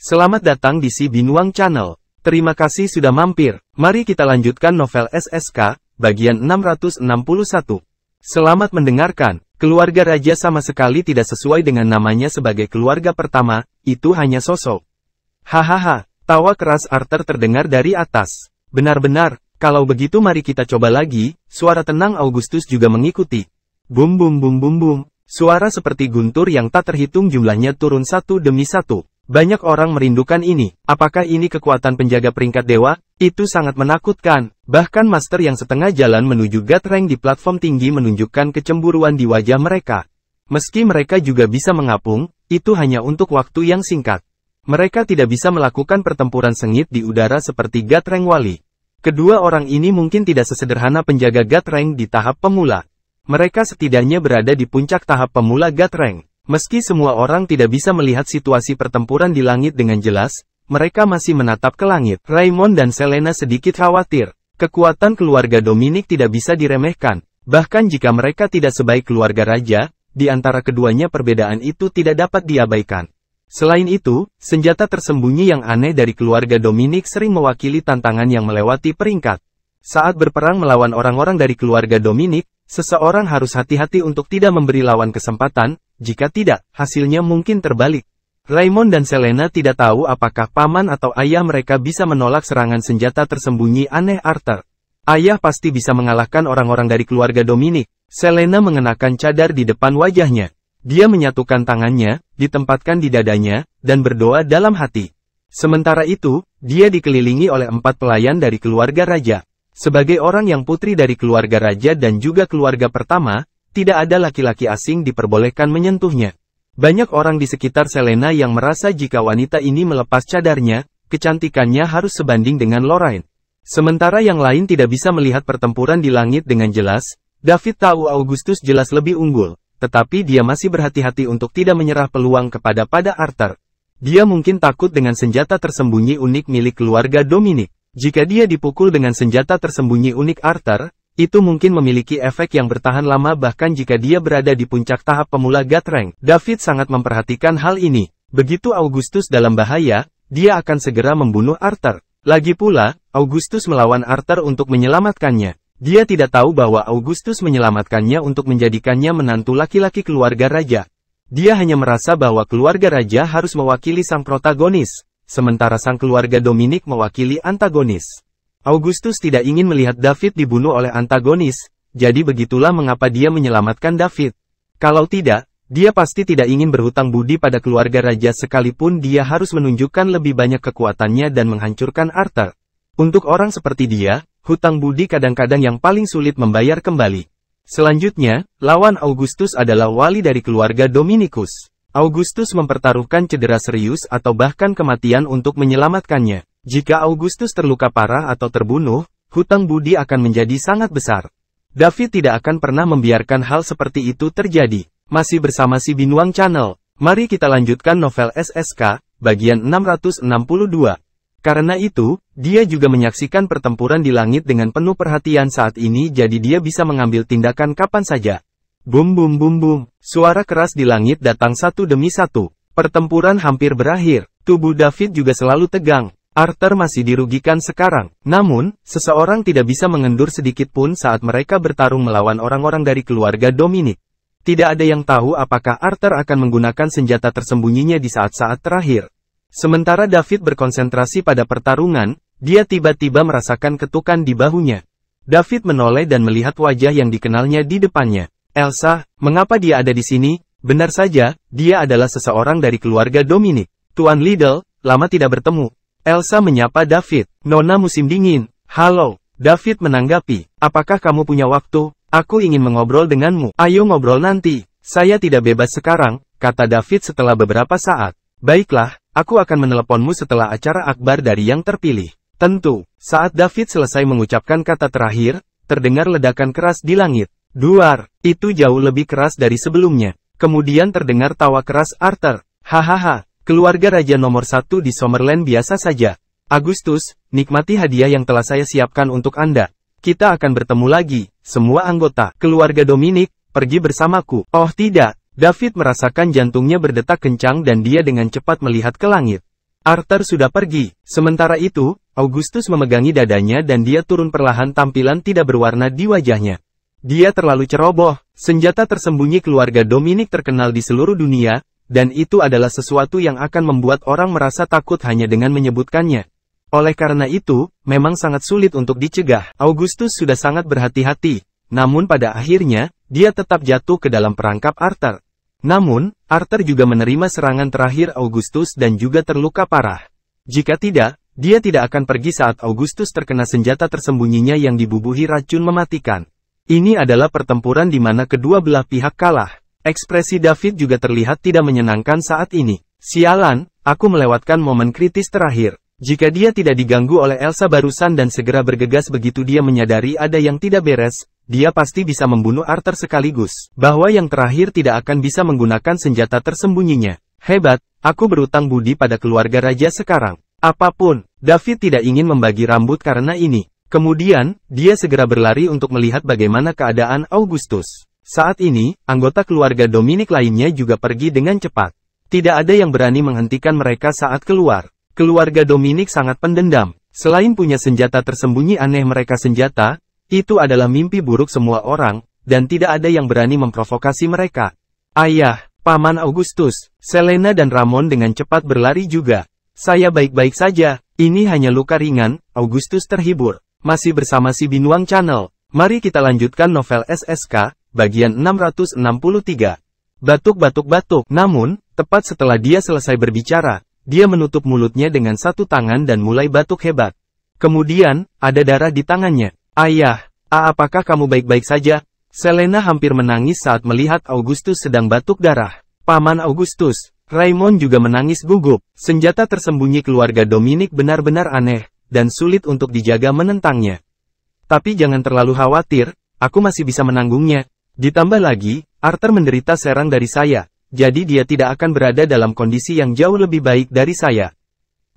Selamat datang di Si Binuang Channel. Terima kasih sudah mampir. Mari kita lanjutkan novel SSK, bagian 661. Selamat mendengarkan. Keluarga raja sama sekali tidak sesuai dengan namanya sebagai keluarga pertama, itu hanya sosok. Hahaha, tawa keras Arthur terdengar dari atas. Benar-benar, kalau begitu mari kita coba lagi, suara tenang Augustus juga mengikuti. Bum bum bum bum bum, suara seperti guntur yang tak terhitung jumlahnya turun satu demi satu. Banyak orang merindukan ini. Apakah ini kekuatan penjaga peringkat dewa? Itu sangat menakutkan. Bahkan master yang setengah jalan menuju God Rank di platform tinggi menunjukkan kecemburuan di wajah mereka. Meski mereka juga bisa mengapung, itu hanya untuk waktu yang singkat. Mereka tidak bisa melakukan pertempuran sengit di udara seperti God Rank Wali. Kedua orang ini mungkin tidak sesederhana penjaga God Rank di tahap pemula. Mereka setidaknya berada di puncak tahap pemula God Rank. Meski semua orang tidak bisa melihat situasi pertempuran di langit dengan jelas, mereka masih menatap ke langit. Raymond dan Selena sedikit khawatir. Kekuatan keluarga Dominic tidak bisa diremehkan. Bahkan jika mereka tidak sebaik keluarga raja, di antara keduanya perbedaan itu tidak dapat diabaikan. Selain itu, senjata tersembunyi yang aneh dari keluarga Dominic sering mewakili tantangan yang melewati peringkat. Saat berperang melawan orang-orang dari keluarga Dominic, seseorang harus hati-hati untuk tidak memberi lawan kesempatan, jika tidak, hasilnya mungkin terbalik. Raymond dan Selena tidak tahu apakah paman atau ayah mereka bisa menolak serangan senjata tersembunyi aneh Arthur. Ayah pasti bisa mengalahkan orang-orang dari keluarga Dominic. Selena mengenakan cadar di depan wajahnya. Dia menyatukan tangannya, ditempatkan di dadanya, dan berdoa dalam hati. Sementara itu, dia dikelilingi oleh 4 pelayan dari keluarga raja. Sebagai orang yang putri dari keluarga raja dan juga keluarga pertama, tidak ada laki-laki asing diperbolehkan menyentuhnya. Banyak orang di sekitar Selena yang merasa jika wanita ini melepas cadarnya, kecantikannya harus sebanding dengan Lorraine. Sementara yang lain tidak bisa melihat pertempuran di langit dengan jelas, David tahu Augustus jelas lebih unggul, tetapi dia masih berhati-hati untuk tidak menyerah peluang kepada Arthur. Dia mungkin takut dengan senjata tersembunyi unik milik keluarga Dominic. Jika dia dipukul dengan senjata tersembunyi unik Arthur, itu mungkin memiliki efek yang bertahan lama bahkan jika dia berada di puncak tahap pemula God Rank. David sangat memperhatikan hal ini. Begitu Augustus dalam bahaya, dia akan segera membunuh Arthur. Lagi pula, Augustus melawan Arthur untuk menyelamatkannya. Dia tidak tahu bahwa Augustus menyelamatkannya untuk menjadikannya menantu laki-laki keluarga raja. Dia hanya merasa bahwa keluarga raja harus mewakili sang protagonis, sementara sang keluarga Dominic mewakili antagonis. Augustus tidak ingin melihat David dibunuh oleh antagonis, jadi begitulah mengapa dia menyelamatkan David. Kalau tidak, dia pasti tidak ingin berhutang budi pada keluarga raja sekalipun dia harus menunjukkan lebih banyak kekuatannya dan menghancurkan Arthur. Untuk orang seperti dia, hutang budi kadang-kadang yang paling sulit membayar kembali. Selanjutnya, lawan Augustus adalah wali dari keluarga Dominicus. Augustus mempertaruhkan cedera serius atau bahkan kematian untuk menyelamatkannya. Jika Augustus terluka parah atau terbunuh, hutang budi akan menjadi sangat besar. David tidak akan pernah membiarkan hal seperti itu terjadi. Masih bersama Si Binuang Channel, mari kita lanjutkan novel SSK, bagian 662. Karena itu, dia juga menyaksikan pertempuran di langit dengan penuh perhatian saat ini jadi dia bisa mengambil tindakan kapan saja. Bum bum bum bum, suara keras di langit datang satu demi satu. Pertempuran hampir berakhir, tubuh David juga selalu tegang. Arthur masih dirugikan sekarang. Namun, seseorang tidak bisa mengendur sedikit pun saat mereka bertarung melawan orang-orang dari keluarga Dominic. Tidak ada yang tahu apakah Arthur akan menggunakan senjata tersembunyinya di saat-saat terakhir. Sementara David berkonsentrasi pada pertarungan, dia tiba-tiba merasakan ketukan di bahunya. David menoleh dan melihat wajah yang dikenalnya di depannya. Elsa, mengapa dia ada di sini? Benar saja, dia adalah seseorang dari keluarga Dominic. Tuan Liddell, lama tidak bertemu. Elsa menyapa David. Nona musim dingin. Halo. David menanggapi. Apakah kamu punya waktu? Aku ingin mengobrol denganmu. Ayo ngobrol nanti. Saya tidak bebas sekarang, kata David setelah beberapa saat. Baiklah, aku akan meneleponmu setelah acara akbar dari yang terpilih. Tentu. Saat David selesai mengucapkan kata terakhir, terdengar ledakan keras di langit. Duar. Itu jauh lebih keras dari sebelumnya. Kemudian terdengar tawa keras Arthur. Hahaha. Keluarga raja nomor 1 di Summerland biasa saja. Agustus, nikmati hadiah yang telah saya siapkan untuk Anda. Kita akan bertemu lagi, semua anggota. Keluarga Dominic, pergi bersamaku. Oh tidak, David merasakan jantungnya berdetak kencang dan dia dengan cepat melihat ke langit. Arthur sudah pergi. Sementara itu, Augustus memegangi dadanya dan dia turun perlahan, tampilan tidak berwarna di wajahnya. Dia terlalu ceroboh. Senjata tersembunyi keluarga Dominic terkenal di seluruh dunia, dan itu adalah sesuatu yang akan membuat orang merasa takut hanya dengan menyebutkannya. Oleh karena itu, memang sangat sulit untuk dicegah. Augustus sudah sangat berhati-hati, namun pada akhirnya, dia tetap jatuh ke dalam perangkap Arthur. Namun, Arthur juga menerima serangan terakhir Augustus dan juga terluka parah. Jika tidak, dia tidak akan pergi saat Augustus terkena senjata tersembunyinya yang dibubuhi racun mematikan. Ini adalah pertempuran di mana kedua belah pihak kalah. Ekspresi David juga terlihat tidak menyenangkan saat ini. Sialan, aku melewatkan momen kritis terakhir. Jika dia tidak diganggu oleh Elsa barusan dan segera bergegas begitu dia menyadari ada yang tidak beres, dia pasti bisa membunuh Arthur sekaligus. Bahwa yang terakhir tidak akan bisa menggunakan senjata tersembunyinya. Hebat, aku berutang budi pada keluarga raja sekarang. Apapun, David tidak ingin membagi rambut karena ini. Kemudian, dia segera berlari untuk melihat bagaimana keadaan Augustus. Saat ini, anggota keluarga Dominic lainnya juga pergi dengan cepat. Tidak ada yang berani menghentikan mereka saat keluar. Keluarga Dominic sangat pendendam. Selain punya senjata tersembunyi aneh mereka senjata, itu adalah mimpi buruk semua orang, dan tidak ada yang berani memprovokasi mereka. Ayah, Paman Augustus, Selena dan Ramon dengan cepat berlari juga. Saya baik-baik saja, ini hanya luka ringan, Augustus terhibur. Masih bersama si Binuang Channel. Mari kita lanjutkan novel SSK, bagian 663. Batuk-batuk-batuk. Namun, tepat setelah dia selesai berbicara, dia menutup mulutnya dengan satu tangan dan mulai batuk hebat. Kemudian, ada darah di tangannya. Ayah, apakah kamu baik-baik saja? Selena hampir menangis saat melihat Augustus sedang batuk darah. Paman Augustus, Raymond juga menangis gugup. Senjata tersembunyi keluarga Dominic benar-benar aneh, dan sulit untuk dijaga menentangnya. Tapi jangan terlalu khawatir, aku masih bisa menanggungnya. Ditambah lagi, Arthur menderita serang dari saya, jadi dia tidak akan berada dalam kondisi yang jauh lebih baik dari saya.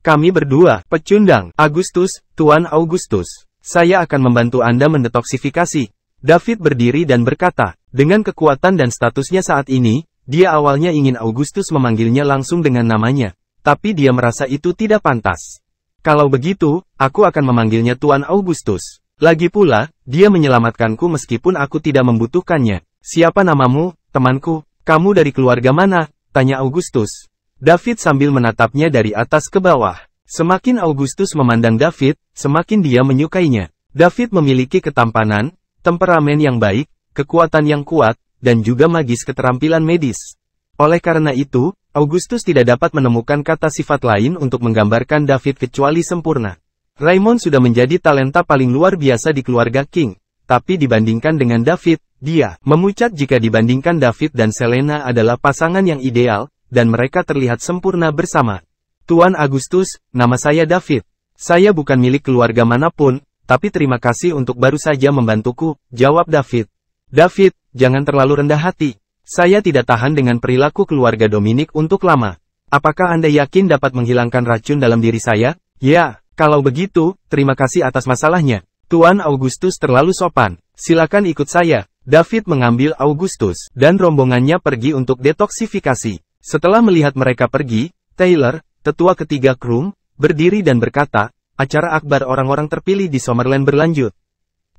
Kami berdua, pecundang, Augustus, Tuan Augustus. Saya akan membantu Anda mendetoksifikasi. David berdiri dan berkata, dengan kekuatan dan statusnya saat ini, dia awalnya ingin Augustus memanggilnya langsung dengan namanya, tapi dia merasa itu tidak pantas. Kalau begitu, aku akan memanggilnya Tuan Augustus. Lagi pula, dia menyelamatkanku meskipun aku tidak membutuhkannya. Siapa namamu, temanku? Kamu dari keluarga mana? Tanya Augustus. David sambil menatapnya dari atas ke bawah. Semakin Augustus memandang David, semakin dia menyukainya. David memiliki ketampanan, temperamen yang baik, kekuatan yang kuat, dan juga magis keterampilan medis. Oleh karena itu, Augustus tidak dapat menemukan kata sifat lain untuk menggambarkan David kecuali sempurna. Raymond sudah menjadi talenta paling luar biasa di keluarga King, tapi dibandingkan dengan David, dia memucat jika dibandingkan David dan Selena adalah pasangan yang ideal, dan mereka terlihat sempurna bersama. Tuan Augustus, nama saya David. Saya bukan milik keluarga manapun, tapi terima kasih untuk baru saja membantuku, jawab David. David, jangan terlalu rendah hati. Saya tidak tahan dengan perilaku keluarga Dominic untuk lama. Apakah Anda yakin dapat menghilangkan racun dalam diri saya? Ya, kalau begitu, terima kasih atas masalahnya. Tuan Augustus terlalu sopan. Silakan ikut saya. David mengambil Augustus dan rombongannya pergi untuk detoksifikasi. Setelah melihat mereka pergi, Taylor, tetua ketiga Krum, berdiri dan berkata, acara akbar orang-orang terpilih di Summerland berlanjut.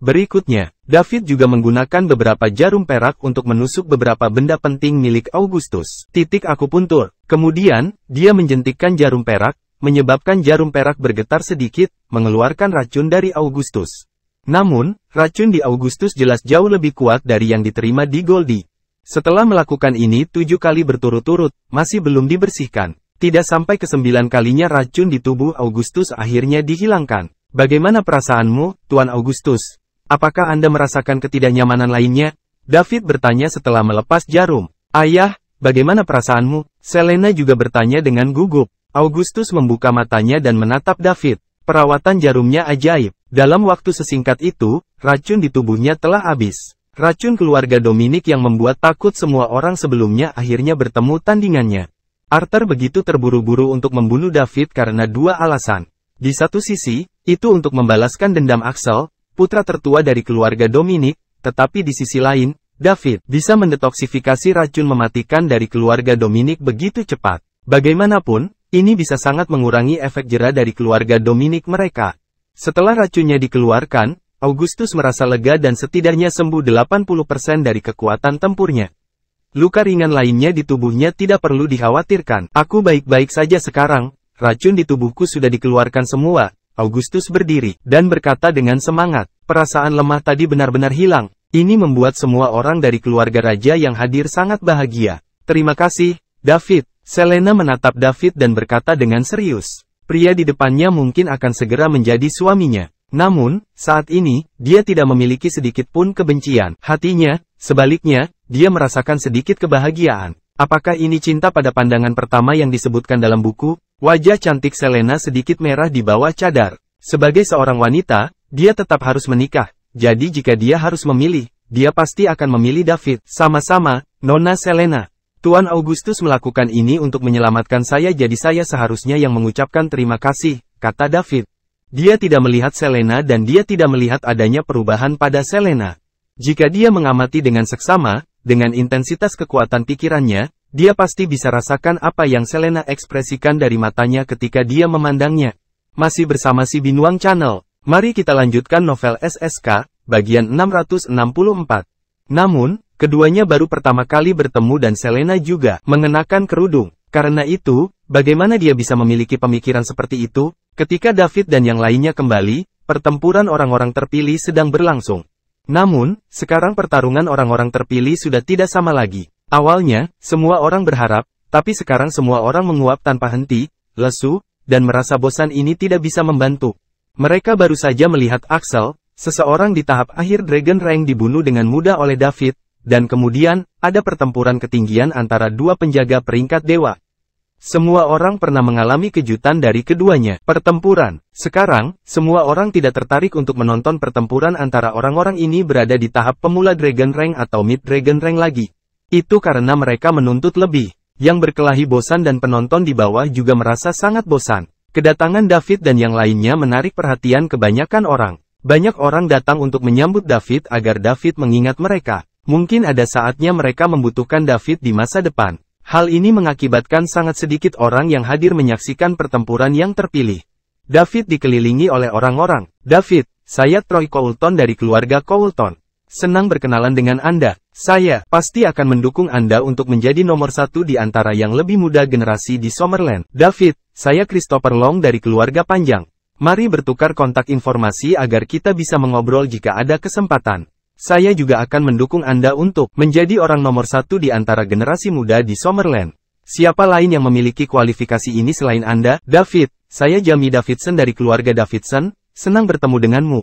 Berikutnya, David juga menggunakan beberapa jarum perak untuk menusuk beberapa benda penting milik Augustus. Akupuntur. Kemudian, dia menjentikkan jarum perak, menyebabkan jarum perak bergetar sedikit, mengeluarkan racun dari Augustus. Namun, racun di Augustus jelas jauh lebih kuat dari yang diterima di Goldie. Setelah melakukan ini 7 kali berturut-turut, masih belum dibersihkan. Tidak sampai ke 9 kalinya racun di tubuh Augustus akhirnya dihilangkan. Bagaimana perasaanmu, Tuan Augustus? Apakah Anda merasakan ketidaknyamanan lainnya? David bertanya setelah melepas jarum. Ayah, bagaimana perasaanmu? Selena juga bertanya dengan gugup. Augustus membuka matanya dan menatap David. Perawatan jarumnya ajaib. Dalam waktu sesingkat itu, racun di tubuhnya telah habis. Racun keluarga Dominic yang membuat takut semua orang sebelumnya akhirnya bertemu tandingannya. Arthur begitu terburu-buru untuk membunuh David karena 2 alasan. Di satu sisi, itu untuk membalaskan dendam Axel, putra tertua dari keluarga Dominic, tetapi di sisi lain, David bisa mendetoksifikasi racun mematikan dari keluarga Dominic begitu cepat. Bagaimanapun, Ini bisa sangat mengurangi efek jera dari keluarga Dominic mereka. Setelah racunnya dikeluarkan, Augustus merasa lega dan setidaknya sembuh 80% dari kekuatan tempurnya. Luka ringan lainnya di tubuhnya tidak perlu dikhawatirkan. Aku baik-baik saja sekarang, racun di tubuhku sudah dikeluarkan semua. Augustus berdiri, dan berkata dengan semangat, perasaan lemah tadi benar-benar hilang. Ini membuat semua orang dari keluarga raja yang hadir sangat bahagia. Terima kasih, David. Selena menatap David dan berkata dengan serius. Pria di depannya mungkin akan segera menjadi suaminya. Namun, saat ini, dia tidak memiliki sedikit pun kebencian. Hatinya, sebaliknya, dia merasakan sedikit kebahagiaan. Apakah ini cinta pada pandangan pertama yang disebutkan dalam buku? Wajah cantik Selena sedikit merah di bawah cadar. Sebagai seorang wanita, dia tetap harus menikah. Jadi jika dia harus memilih, dia pasti akan memilih David. Sama-sama, Nona Selena. Tuan Augustus melakukan ini untuk menyelamatkan saya, jadi saya seharusnya yang mengucapkan terima kasih, kata David. Dia tidak melihat Selena dan dia tidak melihat adanya perubahan pada Selena. Jika dia mengamati dengan seksama, dengan intensitas kekuatan pikirannya, dia pasti bisa rasakan apa yang Selena ekspresikan dari matanya ketika dia memandangnya. Masih bersama si Binuang Channel, mari kita lanjutkan novel SSK, bagian 664. Namun, keduanya baru pertama kali bertemu dan Selena juga mengenakan kerudung. Karena itu, bagaimana dia bisa memiliki pemikiran seperti itu? Ketika David dan yang lainnya kembali, pertempuran orang-orang terpilih sedang berlangsung. Namun, sekarang pertarungan orang-orang terpilih sudah tidak sama lagi. Awalnya, semua orang berharap, tapi sekarang semua orang menguap tanpa henti, lesu, dan merasa bosan. Ini tidak bisa membantu. Mereka baru saja melihat Axel, seseorang di tahap akhir Dragon Rank dibunuh dengan mudah oleh David. Dan kemudian, ada pertempuran ketinggian antara dua penjaga peringkat dewa. Semua orang pernah mengalami kejutan dari keduanya. Pertempuran. Sekarang, semua orang tidak tertarik untuk menonton pertempuran antara orang-orang ini berada di tahap pemula Dragon Rank atau Mid Dragon Rank lagi. Itu karena mereka menuntut lebih. Yang berkelahi bosan dan penonton di bawah juga merasa sangat bosan. Kedatangan David dan yang lainnya menarik perhatian kebanyakan orang. Banyak orang datang untuk menyambut David agar David mengingat mereka. Mungkin ada saatnya mereka membutuhkan David di masa depan. Hal ini mengakibatkan sangat sedikit orang yang hadir menyaksikan pertempuran yang terpilih. David dikelilingi oleh orang-orang. David, saya Troy Coulton dari keluarga Coulton. Senang berkenalan dengan Anda. Saya pasti akan mendukung Anda untuk menjadi nomor satu di antara yang lebih muda generasi di Summerland. David, saya Christopher Long dari keluarga Panjang. Mari bertukar kontak informasi agar kita bisa mengobrol jika ada kesempatan. Saya juga akan mendukung Anda untuk menjadi orang nomor satu di antara generasi muda di Summerland. Siapa lain yang memiliki kualifikasi ini selain Anda? David, saya Jamie Davidson dari keluarga Davidson, senang bertemu denganmu.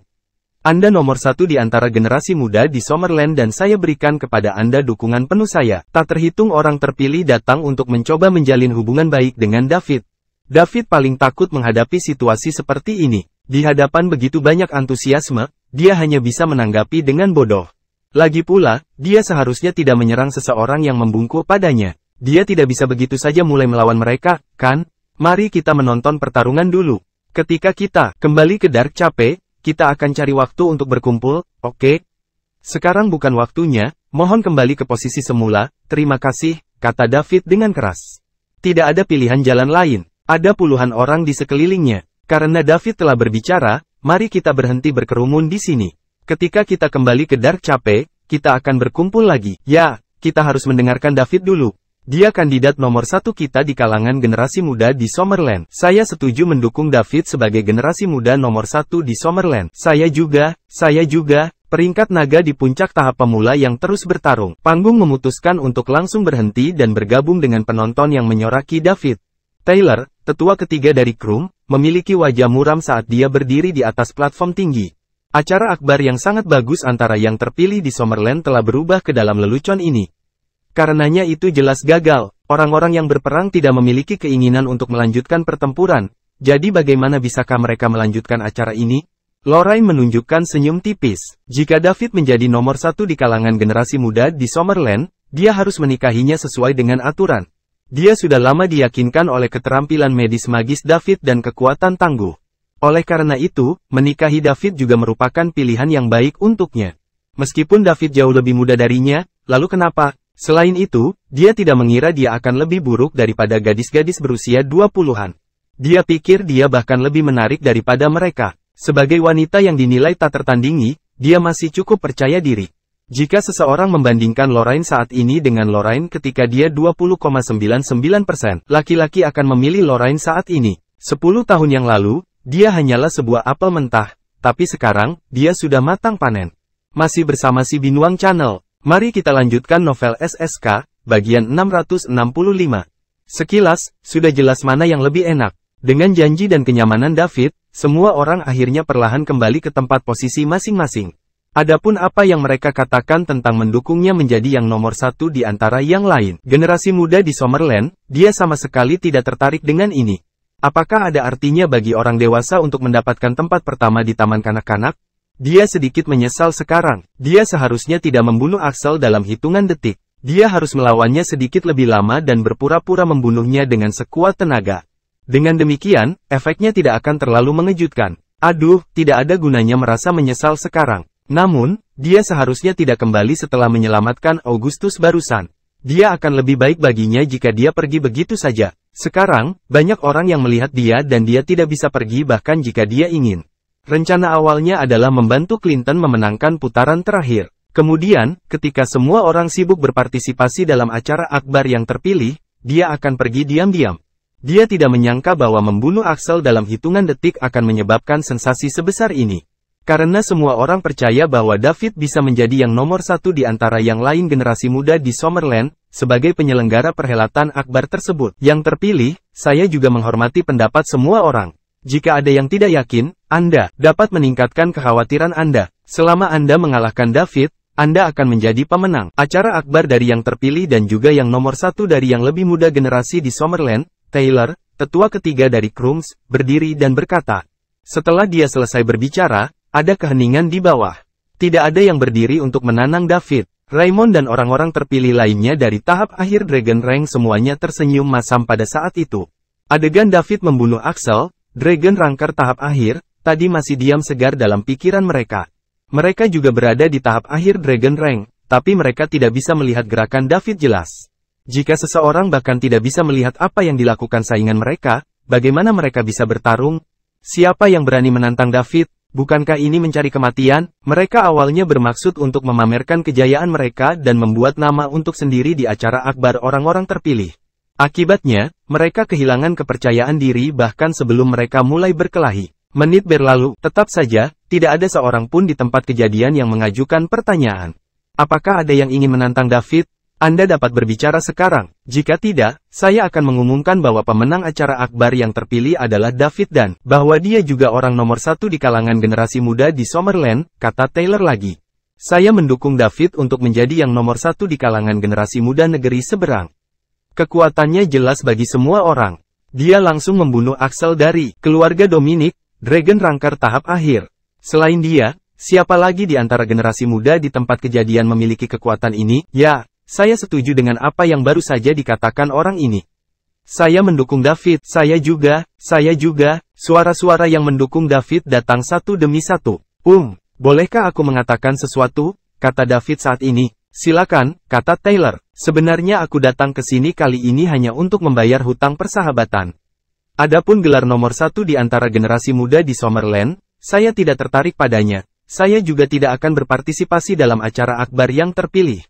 Anda nomor satu di antara generasi muda di Summerland dan saya berikan kepada Anda dukungan penuh saya. Tak terhitung orang terpilih datang untuk mencoba menjalin hubungan baik dengan David. David paling takut menghadapi situasi seperti ini. Di hadapan begitu banyak antusiasme, dia hanya bisa menanggapi dengan bodoh. Lagi pula, dia seharusnya tidak menyerang seseorang yang membungkuk padanya. Dia tidak bisa begitu saja mulai melawan mereka, kan? Mari kita menonton pertarungan dulu. Ketika kita kembali ke Dark Cape, kita akan cari waktu untuk berkumpul, oke? Sekarang bukan waktunya, mohon kembali ke posisi semula, terima kasih, kata David dengan keras. Tidak ada pilihan jalan lain, ada puluhan orang di sekelilingnya. Karena David telah berbicara, mari kita berhenti berkerumun di sini. Ketika kita kembali ke Dark Cape, kita akan berkumpul lagi. Ya, kita harus mendengarkan David dulu. Dia kandidat nomor satu kita di kalangan generasi muda di Summerland. Saya setuju mendukung David sebagai generasi muda nomor satu di Summerland. Saya juga, peringkat naga di puncak tahap pemula yang terus bertarung. Panggung memutuskan untuk langsung berhenti dan bergabung dengan penonton yang menyoraki David. Taylor, tetua ketiga dari Krum, memiliki wajah muram saat dia berdiri di atas platform tinggi. Acara akbar yang sangat bagus antara yang terpilih di Summerland telah berubah ke dalam lelucon ini. Karenanya itu jelas gagal, orang-orang yang berperang tidak memiliki keinginan untuk melanjutkan pertempuran, jadi bagaimana bisakah mereka melanjutkan acara ini? Lorraine menunjukkan senyum tipis. Jika David menjadi nomor satu di kalangan generasi muda di Summerland, dia harus menikahinya sesuai dengan aturan. Dia sudah lama diyakinkan oleh keterampilan medis magis David dan kekuatan tangguh. Oleh karena itu, menikahi David juga merupakan pilihan yang baik untuknya. Meskipun David jauh lebih muda darinya, lalu kenapa? Selain itu, dia tidak mengira dia akan lebih buruk daripada gadis-gadis berusia 20-an. Dia pikir dia bahkan lebih menarik daripada mereka. Sebagai wanita yang dinilai tak tertandingi, dia masih cukup percaya diri. Jika seseorang membandingkan Lorraine saat ini dengan Lorraine ketika dia 20,99%, laki-laki akan memilih Lorraine saat ini. 10 tahun yang lalu, dia hanyalah sebuah apel mentah, tapi sekarang, dia sudah matang panen. Masih bersama si Binuang Channel, mari kita lanjutkan novel SSK, bagian 665. Sekilas, sudah jelas mana yang lebih enak. Dengan janji dan kenyamanan David, semua orang akhirnya perlahan kembali ke tempat posisi masing-masing. Adapun apa yang mereka katakan tentang mendukungnya menjadi yang nomor satu di antara yang lain, generasi muda di Summerland, dia sama sekali tidak tertarik dengan ini. Apakah ada artinya bagi orang dewasa untuk mendapatkan tempat pertama di taman kanak-kanak? Dia sedikit menyesal sekarang. Dia seharusnya tidak membunuh Axel dalam hitungan detik. Dia harus melawannya sedikit lebih lama dan berpura-pura membunuhnya dengan sekuat tenaga. Dengan demikian, efeknya tidak akan terlalu mengejutkan. Aduh, tidak ada gunanya merasa menyesal sekarang. Namun, dia seharusnya tidak kembali setelah menyelamatkan Augustus barusan. Dia akan lebih baik baginya jika dia pergi begitu saja. Sekarang, banyak orang yang melihat dia dan dia tidak bisa pergi bahkan jika dia ingin. Rencana awalnya adalah membantu Clinton memenangkan putaran terakhir. Kemudian, ketika semua orang sibuk berpartisipasi dalam acara akbar yang terpilih, dia akan pergi diam-diam. Dia tidak menyangka bahwa membunuh Axel dalam hitungan detik akan menyebabkan sensasi sebesar ini. Karena semua orang percaya bahwa David bisa menjadi yang nomor satu di antara yang lain generasi muda di Summerland, sebagai penyelenggara perhelatan akbar tersebut. Yang terpilih, saya juga menghormati pendapat semua orang. Jika ada yang tidak yakin, Anda dapat meningkatkan kekhawatiran Anda. Selama Anda mengalahkan David, Anda akan menjadi pemenang. Acara akbar dari yang terpilih dan juga yang nomor satu dari yang lebih muda generasi di Summerland, Taylor, tetua ketiga dari Crumbs, berdiri dan berkata. Setelah dia selesai berbicara, ada keheningan di bawah. Tidak ada yang berdiri untuk menanang David. Raymond dan orang-orang terpilih lainnya dari tahap akhir Dragon Rank semuanya tersenyum masam pada saat itu. Adegan David membunuh Axel, Dragon Ranker tahap akhir, tadi masih diam segar dalam pikiran mereka. Mereka juga berada di tahap akhir Dragon Rank, tapi mereka tidak bisa melihat gerakan David jelas. Jika seseorang bahkan tidak bisa melihat apa yang dilakukan saingan mereka, bagaimana mereka bisa bertarung? Siapa yang berani menantang David? Bukankah ini mencari kematian? Mereka awalnya bermaksud untuk memamerkan kejayaan mereka dan membuat nama untuk sendiri di acara akbar orang-orang terpilih. Akibatnya, mereka kehilangan kepercayaan diri bahkan sebelum mereka mulai berkelahi. Menit berlalu, tetap saja, tidak ada seorang pun di tempat kejadian yang mengajukan pertanyaan. Apakah ada yang ingin menantang David? Anda dapat berbicara sekarang. Jika tidak, saya akan mengumumkan bahwa pemenang acara akbar yang terpilih adalah David dan bahwa dia juga orang nomor satu di kalangan generasi muda di Summerland, kata Taylor lagi. Saya mendukung David untuk menjadi yang nomor satu di kalangan generasi muda negeri seberang. Kekuatannya jelas bagi semua orang. Dia langsung membunuh Axel dari keluarga Dominic, Dragon Ranker tahap akhir. Selain dia, siapa lagi di antara generasi muda di tempat kejadian memiliki kekuatan ini? Ya. Saya setuju dengan apa yang baru saja dikatakan orang ini. Saya mendukung David, saya juga. Suara-suara yang mendukung David datang satu demi satu. Bolehkah aku mengatakan sesuatu? Kata David saat ini. Silakan, kata Taylor. Sebenarnya aku datang ke sini kali ini hanya untuk membayar hutang persahabatan. Adapun gelar nomor satu di antara generasi muda di Summerland, saya tidak tertarik padanya. Saya juga tidak akan berpartisipasi dalam acara akbar yang terpilih.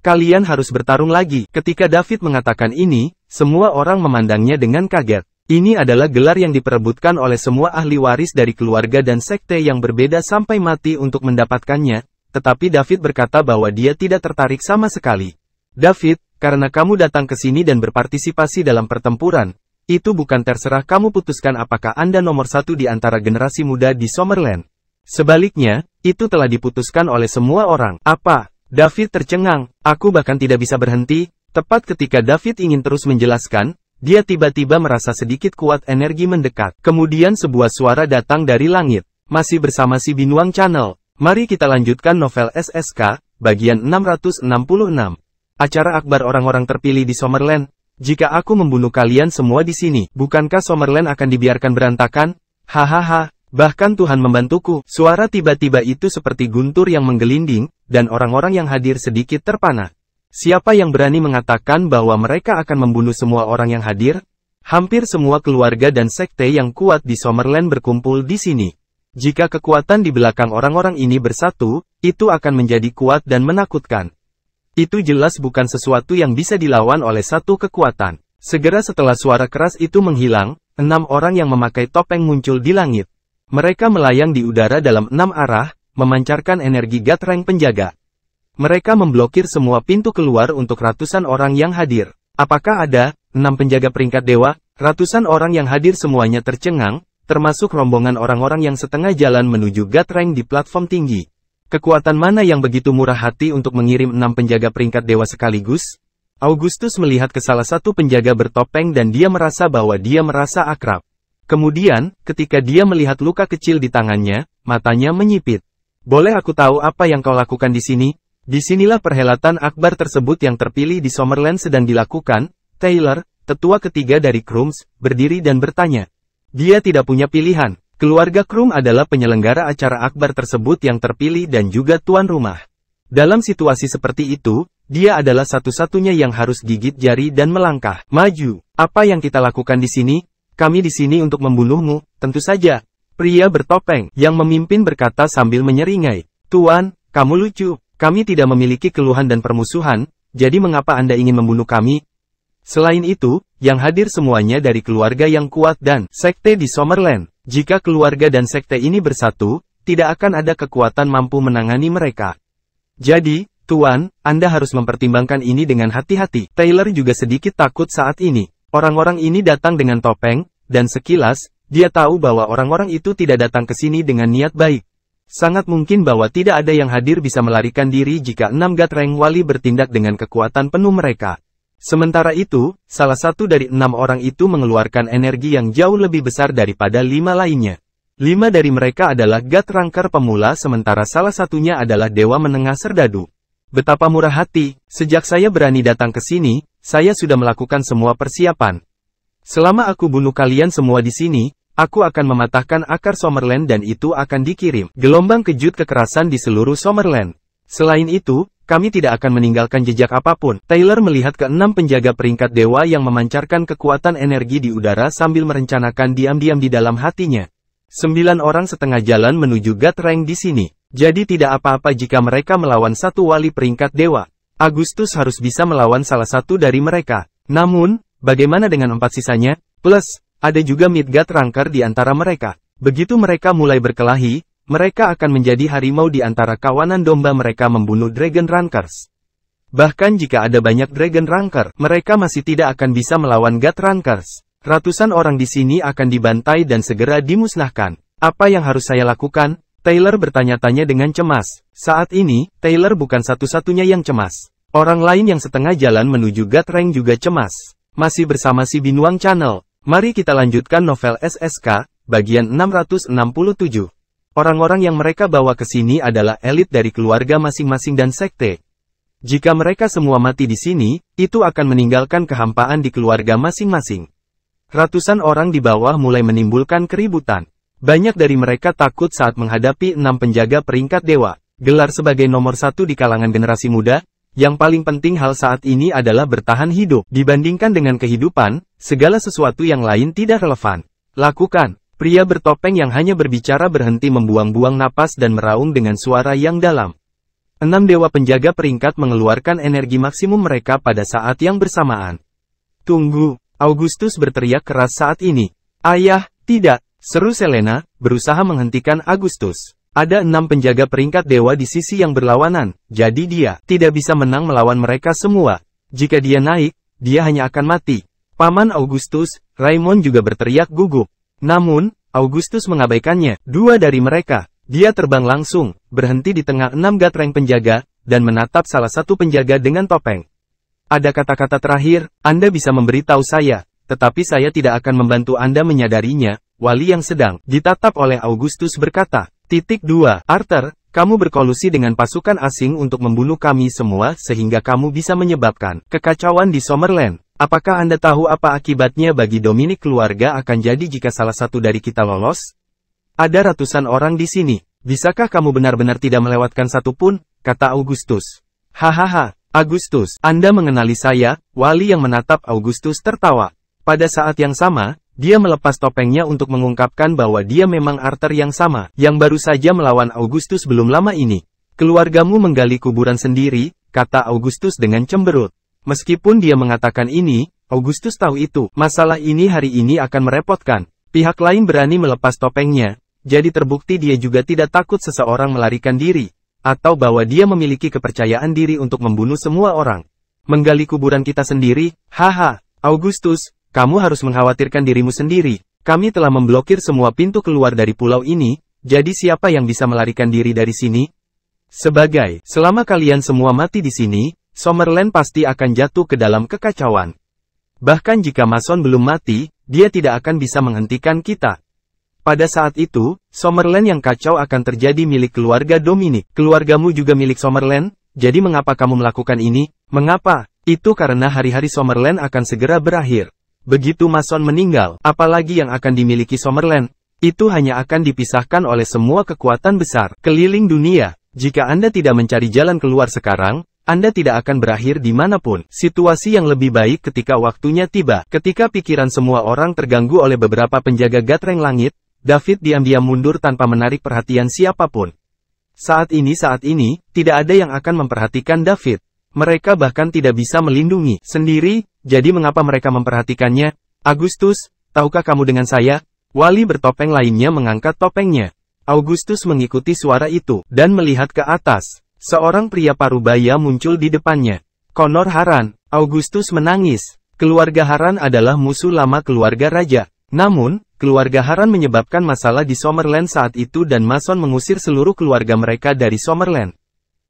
Kalian harus bertarung lagi. Ketika David mengatakan ini, semua orang memandangnya dengan kaget. Ini adalah gelar yang diperebutkan oleh semua ahli waris dari keluarga dan sekte yang berbeda sampai mati untuk mendapatkannya, tetapi David berkata bahwa dia tidak tertarik sama sekali. David, karena kamu datang ke sini dan berpartisipasi dalam pertempuran, itu bukan terserah kamu putuskan apakah Anda nomor satu di antara generasi muda di Summerland. Sebaliknya, itu telah diputuskan oleh semua orang. Apa? David tercengang, aku bahkan tidak bisa berhenti. Tepat ketika David ingin terus menjelaskan, dia tiba-tiba merasa sedikit kuat energi mendekat. Kemudian sebuah suara datang dari langit. Masih bersama si Binuang Channel. Mari kita lanjutkan novel SSK, bagian 666. Acara akbar orang-orang terpilih di Summerland. Jika aku membunuh kalian semua di sini, bukankah Summerland akan dibiarkan berantakan? Hahaha. Bahkan Tuhan membantuku. Suara tiba-tiba itu seperti guntur yang menggelinding, dan orang-orang yang hadir sedikit terpana. Siapa yang berani mengatakan bahwa mereka akan membunuh semua orang yang hadir? Hampir semua keluarga dan sekte yang kuat di Summerland berkumpul di sini. Jika kekuatan di belakang orang-orang ini bersatu, itu akan menjadi kuat dan menakutkan. Itu jelas bukan sesuatu yang bisa dilawan oleh satu kekuatan. Segera setelah suara keras itu menghilang, 6 orang yang memakai topeng muncul di langit. Mereka melayang di udara dalam 6 arah, memancarkan energi Gatrang penjaga. Mereka memblokir semua pintu keluar untuk ratusan orang yang hadir. Apakah ada 6 penjaga peringkat dewa? Ratusan orang yang hadir semuanya tercengang, termasuk rombongan orang-orang yang setengah jalan menuju Gatrang di platform tinggi. Kekuatan mana yang begitu murah hati untuk mengirim 6 penjaga peringkat dewa sekaligus? Augustus melihat ke salah satu penjaga bertopeng dan dia merasa bahwa dia merasa akrab. Kemudian, ketika dia melihat luka kecil di tangannya, matanya menyipit. Boleh aku tahu apa yang kau lakukan di sini? Disinilah perhelatan akbar tersebut yang terpilih di Summerland sedang dilakukan. Taylor, tetua ketiga dari Crumbs, berdiri dan bertanya. Dia tidak punya pilihan. Keluarga Krum adalah penyelenggara acara akbar tersebut yang terpilih dan juga tuan rumah. Dalam situasi seperti itu, dia adalah satu-satunya yang harus gigit jari dan melangkah maju. Apa yang kita lakukan di sini? Kami di sini untuk membunuhmu, tentu saja. Pria bertopeng yang memimpin berkata sambil menyeringai. Tuan, kamu lucu. Kami tidak memiliki keluhan dan permusuhan, jadi mengapa Anda ingin membunuh kami? Selain itu, yang hadir semuanya dari keluarga yang kuat dan sekte di Summerland. Jika keluarga dan sekte ini bersatu, tidak akan ada kekuatan mampu menangani mereka. Jadi, Tuan, Anda harus mempertimbangkan ini dengan hati-hati. Taylor juga sedikit takut saat ini. Orang-orang ini datang dengan topeng, dan sekilas, dia tahu bahwa orang-orang itu tidak datang ke sini dengan niat baik. Sangat mungkin bahwa tidak ada yang hadir bisa melarikan diri jika 6 Gatrang Wali bertindak dengan kekuatan penuh mereka. Sementara itu, salah satu dari 6 orang itu mengeluarkan energi yang jauh lebih besar daripada 5 lainnya. 5 dari mereka adalah Gatrangker pemula sementara salah satunya adalah Dewa Menengah Serdadu. Betapa murah hati, sejak saya berani datang ke sini, saya sudah melakukan semua persiapan. Selama aku bunuh kalian semua di sini, aku akan mematahkan akar Summerland dan itu akan dikirim. Gelombang kejut kekerasan di seluruh Summerland. Selain itu, kami tidak akan meninggalkan jejak apapun. Taylor melihat ke 6 penjaga peringkat dewa yang memancarkan kekuatan energi di udara sambil merencanakan diam-diam di dalam hatinya. 9 orang setengah jalan menuju Gatrang di sini. Jadi tidak apa-apa jika mereka melawan satu wali peringkat dewa. Agustus harus bisa melawan salah satu dari mereka. Namun, bagaimana dengan 4 sisanya? Plus, ada juga Midgard Ranker di antara mereka. Begitu mereka mulai berkelahi, mereka akan menjadi harimau di antara kawanan domba mereka membunuh Dragon Rankers. Bahkan jika ada banyak Dragon Ranker, mereka masih tidak akan bisa melawan God Rankers. Ratusan orang di sini akan dibantai dan segera dimusnahkan. Apa yang harus saya lakukan? Taylor bertanya-tanya dengan cemas. Saat ini, Taylor bukan satu-satunya yang cemas. Orang lain yang setengah jalan menuju Gatrang juga cemas. Masih bersama si Binuang Channel. Mari kita lanjutkan novel SSK, bagian 667. Orang-orang yang mereka bawa ke sini adalah elit dari keluarga masing-masing dan sekte. Jika mereka semua mati di sini, itu akan meninggalkan kehampaan di keluarga masing-masing. Ratusan orang di bawah mulai menimbulkan keributan. Banyak dari mereka takut saat menghadapi 6 penjaga peringkat dewa. Gelar sebagai nomor 1 di kalangan generasi muda, yang paling penting hal saat ini adalah bertahan hidup. Dibandingkan dengan kehidupan, segala sesuatu yang lain tidak relevan. Lakukan. Pria bertopeng yang hanya berbicara berhenti membuang-buang napas dan meraung dengan suara yang dalam. 6 dewa penjaga peringkat mengeluarkan energi maksimum mereka pada saat yang bersamaan. Tunggu, Augustus berteriak keras saat ini. Ayah, tidak, seru Selena, berusaha menghentikan Agustus. Ada 6 penjaga peringkat dewa di sisi yang berlawanan, jadi dia tidak bisa menang melawan mereka semua. Jika dia naik, dia hanya akan mati. Paman Augustus, Raymond juga berteriak gugup. Namun, Augustus mengabaikannya. 2 dari mereka, dia terbang langsung, berhenti di tengah 6 Gatrang penjaga, dan menatap salah satu penjaga dengan topeng. Ada kata-kata terakhir, Anda bisa memberitahu saya, tetapi saya tidak akan membantu Anda menyadarinya, wali yang sedang ditatap oleh Augustus berkata. 2. Arthur, kamu berkolusi dengan pasukan asing untuk membunuh kami semua sehingga kamu bisa menyebabkan kekacauan di Summerland. Apakah Anda tahu apa akibatnya bagi Dominic keluarga akan jadi jika salah satu dari kita lolos? Ada ratusan orang di sini. Bisakah kamu benar-benar tidak melewatkan satu pun? Kata Augustus. Hahaha, Agustus, Anda mengenali saya?" Wali yang menatap Agustus tertawa. Pada saat yang sama, dia melepas topengnya untuk mengungkapkan bahwa dia memang Arthur yang sama, yang baru saja melawan Agustus belum lama ini. "Keluargamu menggali kuburan sendiri," kata Agustus dengan cemberut. Meskipun dia mengatakan ini, Agustus tahu itu, masalah ini hari ini akan merepotkan. Pihak lain berani melepas topengnya, jadi terbukti dia juga tidak takut seseorang melarikan diri, atau bahwa dia memiliki kepercayaan diri untuk membunuh semua orang. "Menggali kuburan kita sendiri, haha, Agustus, kamu harus mengkhawatirkan dirimu sendiri. Kami telah memblokir semua pintu keluar dari pulau ini, jadi siapa yang bisa melarikan diri dari sini? Selama kalian semua mati di sini, Summerland pasti akan jatuh ke dalam kekacauan. Bahkan jika Mason belum mati, dia tidak akan bisa menghentikan kita. Pada saat itu, Summerland yang kacau akan terjadi milik keluarga Dominic. Keluargamu juga milik Summerland, jadi mengapa kamu melakukan ini? Mengapa? Itu karena hari-hari Summerland akan segera berakhir. Begitu Mason meninggal, apalagi yang akan dimiliki Summerland? Itu hanya akan dipisahkan oleh semua kekuatan besar keliling dunia. Jika Anda tidak mencari jalan keluar sekarang, Anda tidak akan berakhir dimanapun. Situasi yang lebih baik ketika waktunya tiba. Ketika pikiran semua orang terganggu oleh beberapa penjaga Gatreng Langit, David diam-diam mundur tanpa menarik perhatian siapapun. Saat ini, tidak ada yang akan memperhatikan David. Mereka bahkan tidak bisa melindungi sendiri, jadi mengapa mereka memperhatikannya? "Agustus, tahukah kamu dengan saya?" Wali bertopeng lainnya mengangkat topengnya. Agustus mengikuti suara itu, dan melihat ke atas. Seorang pria parubaya muncul di depannya. "Connor Haran." Agustus menangis. Keluarga Haran adalah musuh lama keluarga raja. Namun, keluarga Haran menyebabkan masalah di Summerland saat itu dan Mason mengusir seluruh keluarga mereka dari Summerland.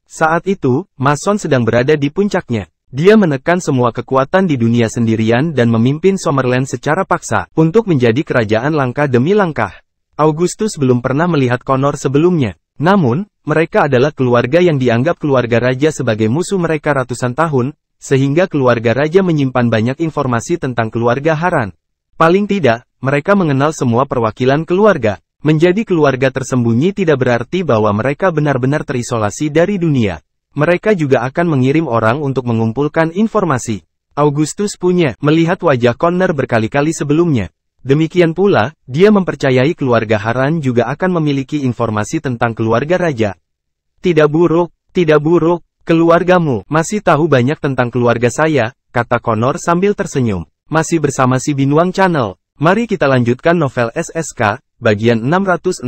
Saat itu, Mason sedang berada di puncaknya. Dia menekan semua kekuatan di dunia sendirian dan memimpin Summerland secara paksa, untuk menjadi kerajaan langkah demi langkah. Agustus belum pernah melihat Connor sebelumnya. Namun, mereka adalah keluarga yang dianggap keluarga raja sebagai musuh mereka ratusan tahun, sehingga keluarga raja menyimpan banyak informasi tentang keluarga Haran. Paling tidak, mereka mengenal semua perwakilan keluarga. Menjadi keluarga tersembunyi tidak berarti bahwa mereka benar-benar terisolasi dari dunia. Mereka juga akan mengirim orang untuk mengumpulkan informasi. Agustus punya melihat wajah Connor berkali-kali sebelumnya. Demikian pula, dia mempercayai keluarga Haran juga akan memiliki informasi tentang keluarga raja. Tidak buruk, keluargamu masih tahu banyak tentang keluarga saya, kata Connor sambil tersenyum. Masih bersama si Binuang Channel. Mari kita lanjutkan novel SSK, bagian 668.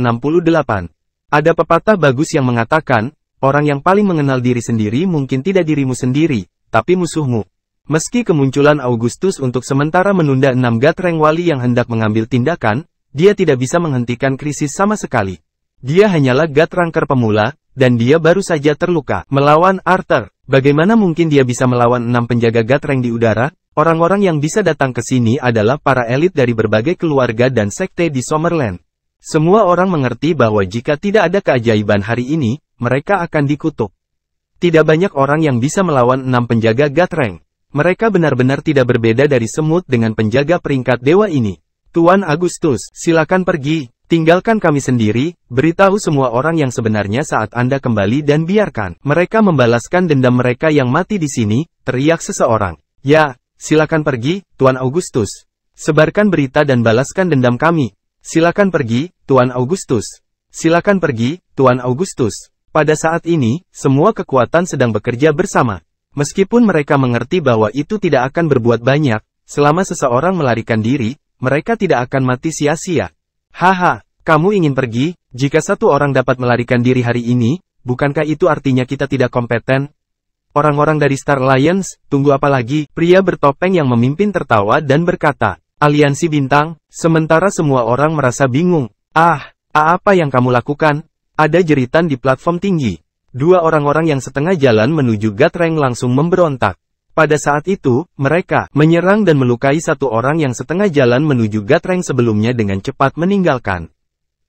Ada pepatah bagus yang mengatakan, orang yang paling mengenal diri sendiri mungkin tidak dirimu sendiri, tapi musuhmu. Meski kemunculan Agustus untuk sementara menunda 6 Gatreng Wali yang hendak mengambil tindakan, dia tidak bisa menghentikan krisis sama sekali. Dia hanyalah Gatranker pemula, dan dia baru saja terluka melawan Arthur. Bagaimana mungkin dia bisa melawan 6 penjaga Gatreng di udara? Orang-orang yang bisa datang ke sini adalah para elit dari berbagai keluarga dan sekte di Summerland. Semua orang mengerti bahwa jika tidak ada keajaiban hari ini, mereka akan dikutuk. Tidak banyak orang yang bisa melawan 6 penjaga Gatreng. Mereka benar-benar tidak berbeda dari semut dengan penjaga peringkat dewa ini. Tuan Agustus, silakan pergi, tinggalkan kami sendiri, beritahu semua orang yang sebenarnya saat Anda kembali dan biarkan mereka membalaskan dendam mereka yang mati di sini, teriak seseorang. Ya, silakan pergi, Tuan Agustus. Sebarkan berita dan balaskan dendam kami. Silakan pergi, Tuan Agustus. Silakan pergi, Tuan Agustus. Pada saat ini, semua kekuatan sedang bekerja bersama. Meskipun mereka mengerti bahwa itu tidak akan berbuat banyak, selama seseorang melarikan diri, mereka tidak akan mati sia-sia. Haha, kamu ingin pergi? Jika satu orang dapat melarikan diri hari ini, bukankah itu artinya kita tidak kompeten? Orang-orang dari Star Alliance, tunggu apa lagi? Pria bertopeng yang memimpin tertawa dan berkata, Aliansi Bintang, sementara semua orang merasa bingung. Apa yang kamu lakukan? Ada jeritan di platform tinggi. 2 orang-orang yang setengah jalan menuju Gatreng langsung memberontak. Pada saat itu, mereka menyerang dan melukai 1 orang yang setengah jalan menuju Gatreng sebelumnya dengan cepat meninggalkan.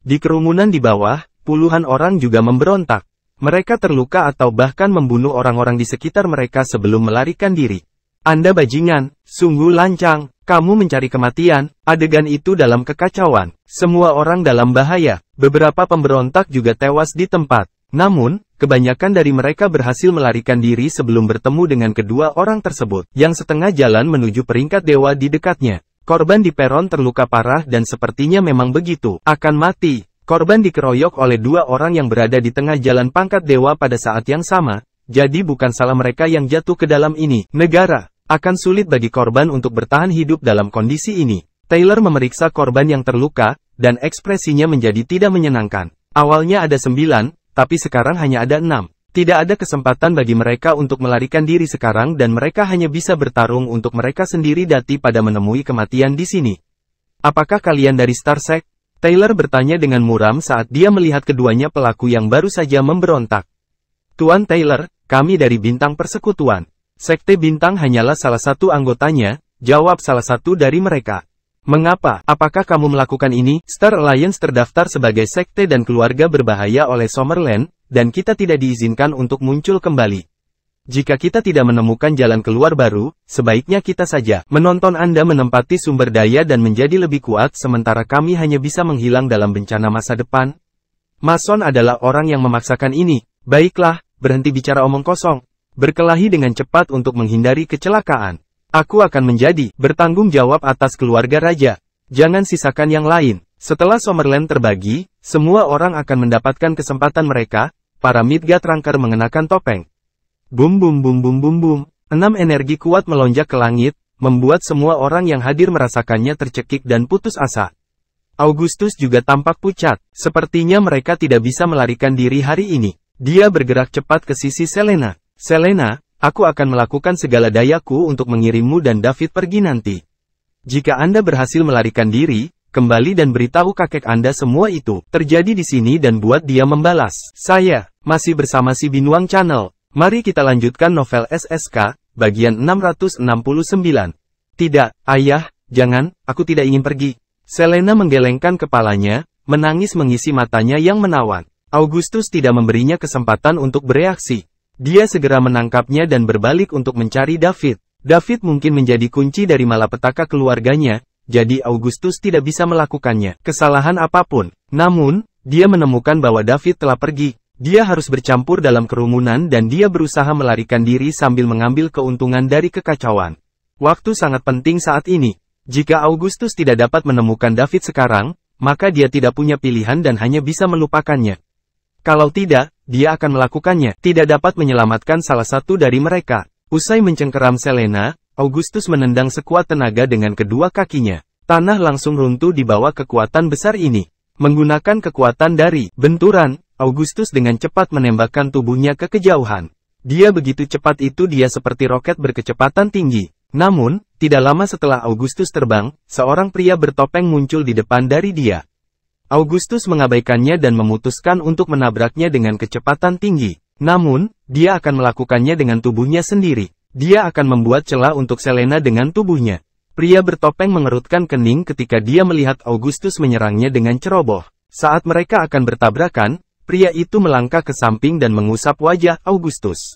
Di kerumunan di bawah, puluhan orang juga memberontak. Mereka terluka atau bahkan membunuh orang-orang di sekitar mereka sebelum melarikan diri. Anda bajingan, sungguh lancang, kamu mencari kematian. Adegan itu dalam kekacauan. Semua orang dalam bahaya. Beberapa pemberontak juga tewas di tempat. Namun, kebanyakan dari mereka berhasil melarikan diri sebelum bertemu dengan kedua orang tersebut, yang setengah jalan menuju peringkat dewa di dekatnya. Korban di peron terluka parah dan sepertinya memang begitu akan mati. Korban dikeroyok oleh dua orang yang berada di tengah jalan pangkat dewa pada saat yang sama, jadi bukan salah mereka yang jatuh ke dalam ini. Negara akan sulit bagi korban untuk bertahan hidup dalam kondisi ini. Taylor memeriksa korban yang terluka, dan ekspresinya menjadi tidak menyenangkan. Awalnya ada 9, tapi sekarang hanya ada 6. Tidak ada kesempatan bagi mereka untuk melarikan diri sekarang dan mereka hanya bisa bertarung untuk mereka sendiri pada menemui kematian di sini. Apakah kalian dari Starsec? Taylor bertanya dengan muram saat dia melihat keduanya pelaku yang baru saja memberontak. Tuan Taylor, kami dari Bintang Persekutuan. Sekte Bintang hanyalah salah satu anggotanya, jawab salah satu dari mereka. Mengapa? Apakah kamu melakukan ini? Star Alliance terdaftar sebagai sekte dan keluarga berbahaya oleh Summerland, dan kita tidak diizinkan untuk muncul kembali. Jika kita tidak menemukan jalan keluar baru, sebaiknya kita saja menonton Anda menempati sumber daya dan menjadi lebih kuat sementara kami hanya bisa menghilang dalam bencana masa depan. Mason adalah orang yang memaksakan ini. Baiklah, berhenti bicara omong kosong. Berkelahi dengan cepat untuk menghindari kecelakaan. Aku akan menjadi bertanggung jawab atas keluarga raja. Jangan sisakan yang lain. Setelah Summerland terbagi, semua orang akan mendapatkan kesempatan mereka. Para Midgard Ranker mengenakan topeng. Bum bum bum bum bum bum. 6 energi kuat melonjak ke langit, membuat semua orang yang hadir merasakannya tercekik dan putus asa. Augustus juga tampak pucat. Sepertinya mereka tidak bisa melarikan diri hari ini. Dia bergerak cepat ke sisi Selena. Selena, aku akan melakukan segala dayaku untuk mengirimmu dan David pergi nanti. Jika Anda berhasil melarikan diri, kembali dan beritahu kakek Anda semua itu terjadi di sini dan buat dia membalas. Saya masih bersama si Binuang Channel. Mari kita lanjutkan novel SSK, bagian 669. Tidak, ayah, jangan, aku tidak ingin pergi. Selena menggelengkan kepalanya, menangis mengisi matanya yang menawan. Augustus tidak memberinya kesempatan untuk bereaksi. Dia segera menangkapnya dan berbalik untuk mencari David. David mungkin menjadi kunci dari malapetaka keluarganya, jadi Augustus tidak bisa melakukannya kesalahan apapun. Namun, dia menemukan bahwa David telah pergi. Dia harus bercampur dalam kerumunan dan dia berusaha melarikan diri sambil mengambil keuntungan dari kekacauan. Waktu sangat penting saat ini. Jika Augustus tidak dapat menemukan David sekarang, maka dia tidak punya pilihan dan hanya bisa melupakannya. Kalau tidak, dia akan melakukannya. Tidak dapat menyelamatkan salah satu dari mereka. Usai mencengkeram Selena, Augustus menendang sekuat tenaga dengan kedua kakinya. Tanah langsung runtuh di bawah kekuatan besar ini. Menggunakan kekuatan dari benturan, Augustus dengan cepat menembakkan tubuhnya ke kejauhan. Dia begitu cepat itu dia seperti roket berkecepatan tinggi. Namun, tidak lama setelah Augustus terbang, seorang pria bertopeng muncul di depan dari dia. Augustus mengabaikannya dan memutuskan untuk menabraknya dengan kecepatan tinggi. Namun, dia akan melakukannya dengan tubuhnya sendiri. Dia akan membuat celah untuk Selena dengan tubuhnya. Pria bertopeng mengerutkan kening ketika dia melihat Augustus menyerangnya dengan ceroboh. Saat mereka akan bertabrakan, pria itu melangkah ke samping dan mengusap wajah Augustus.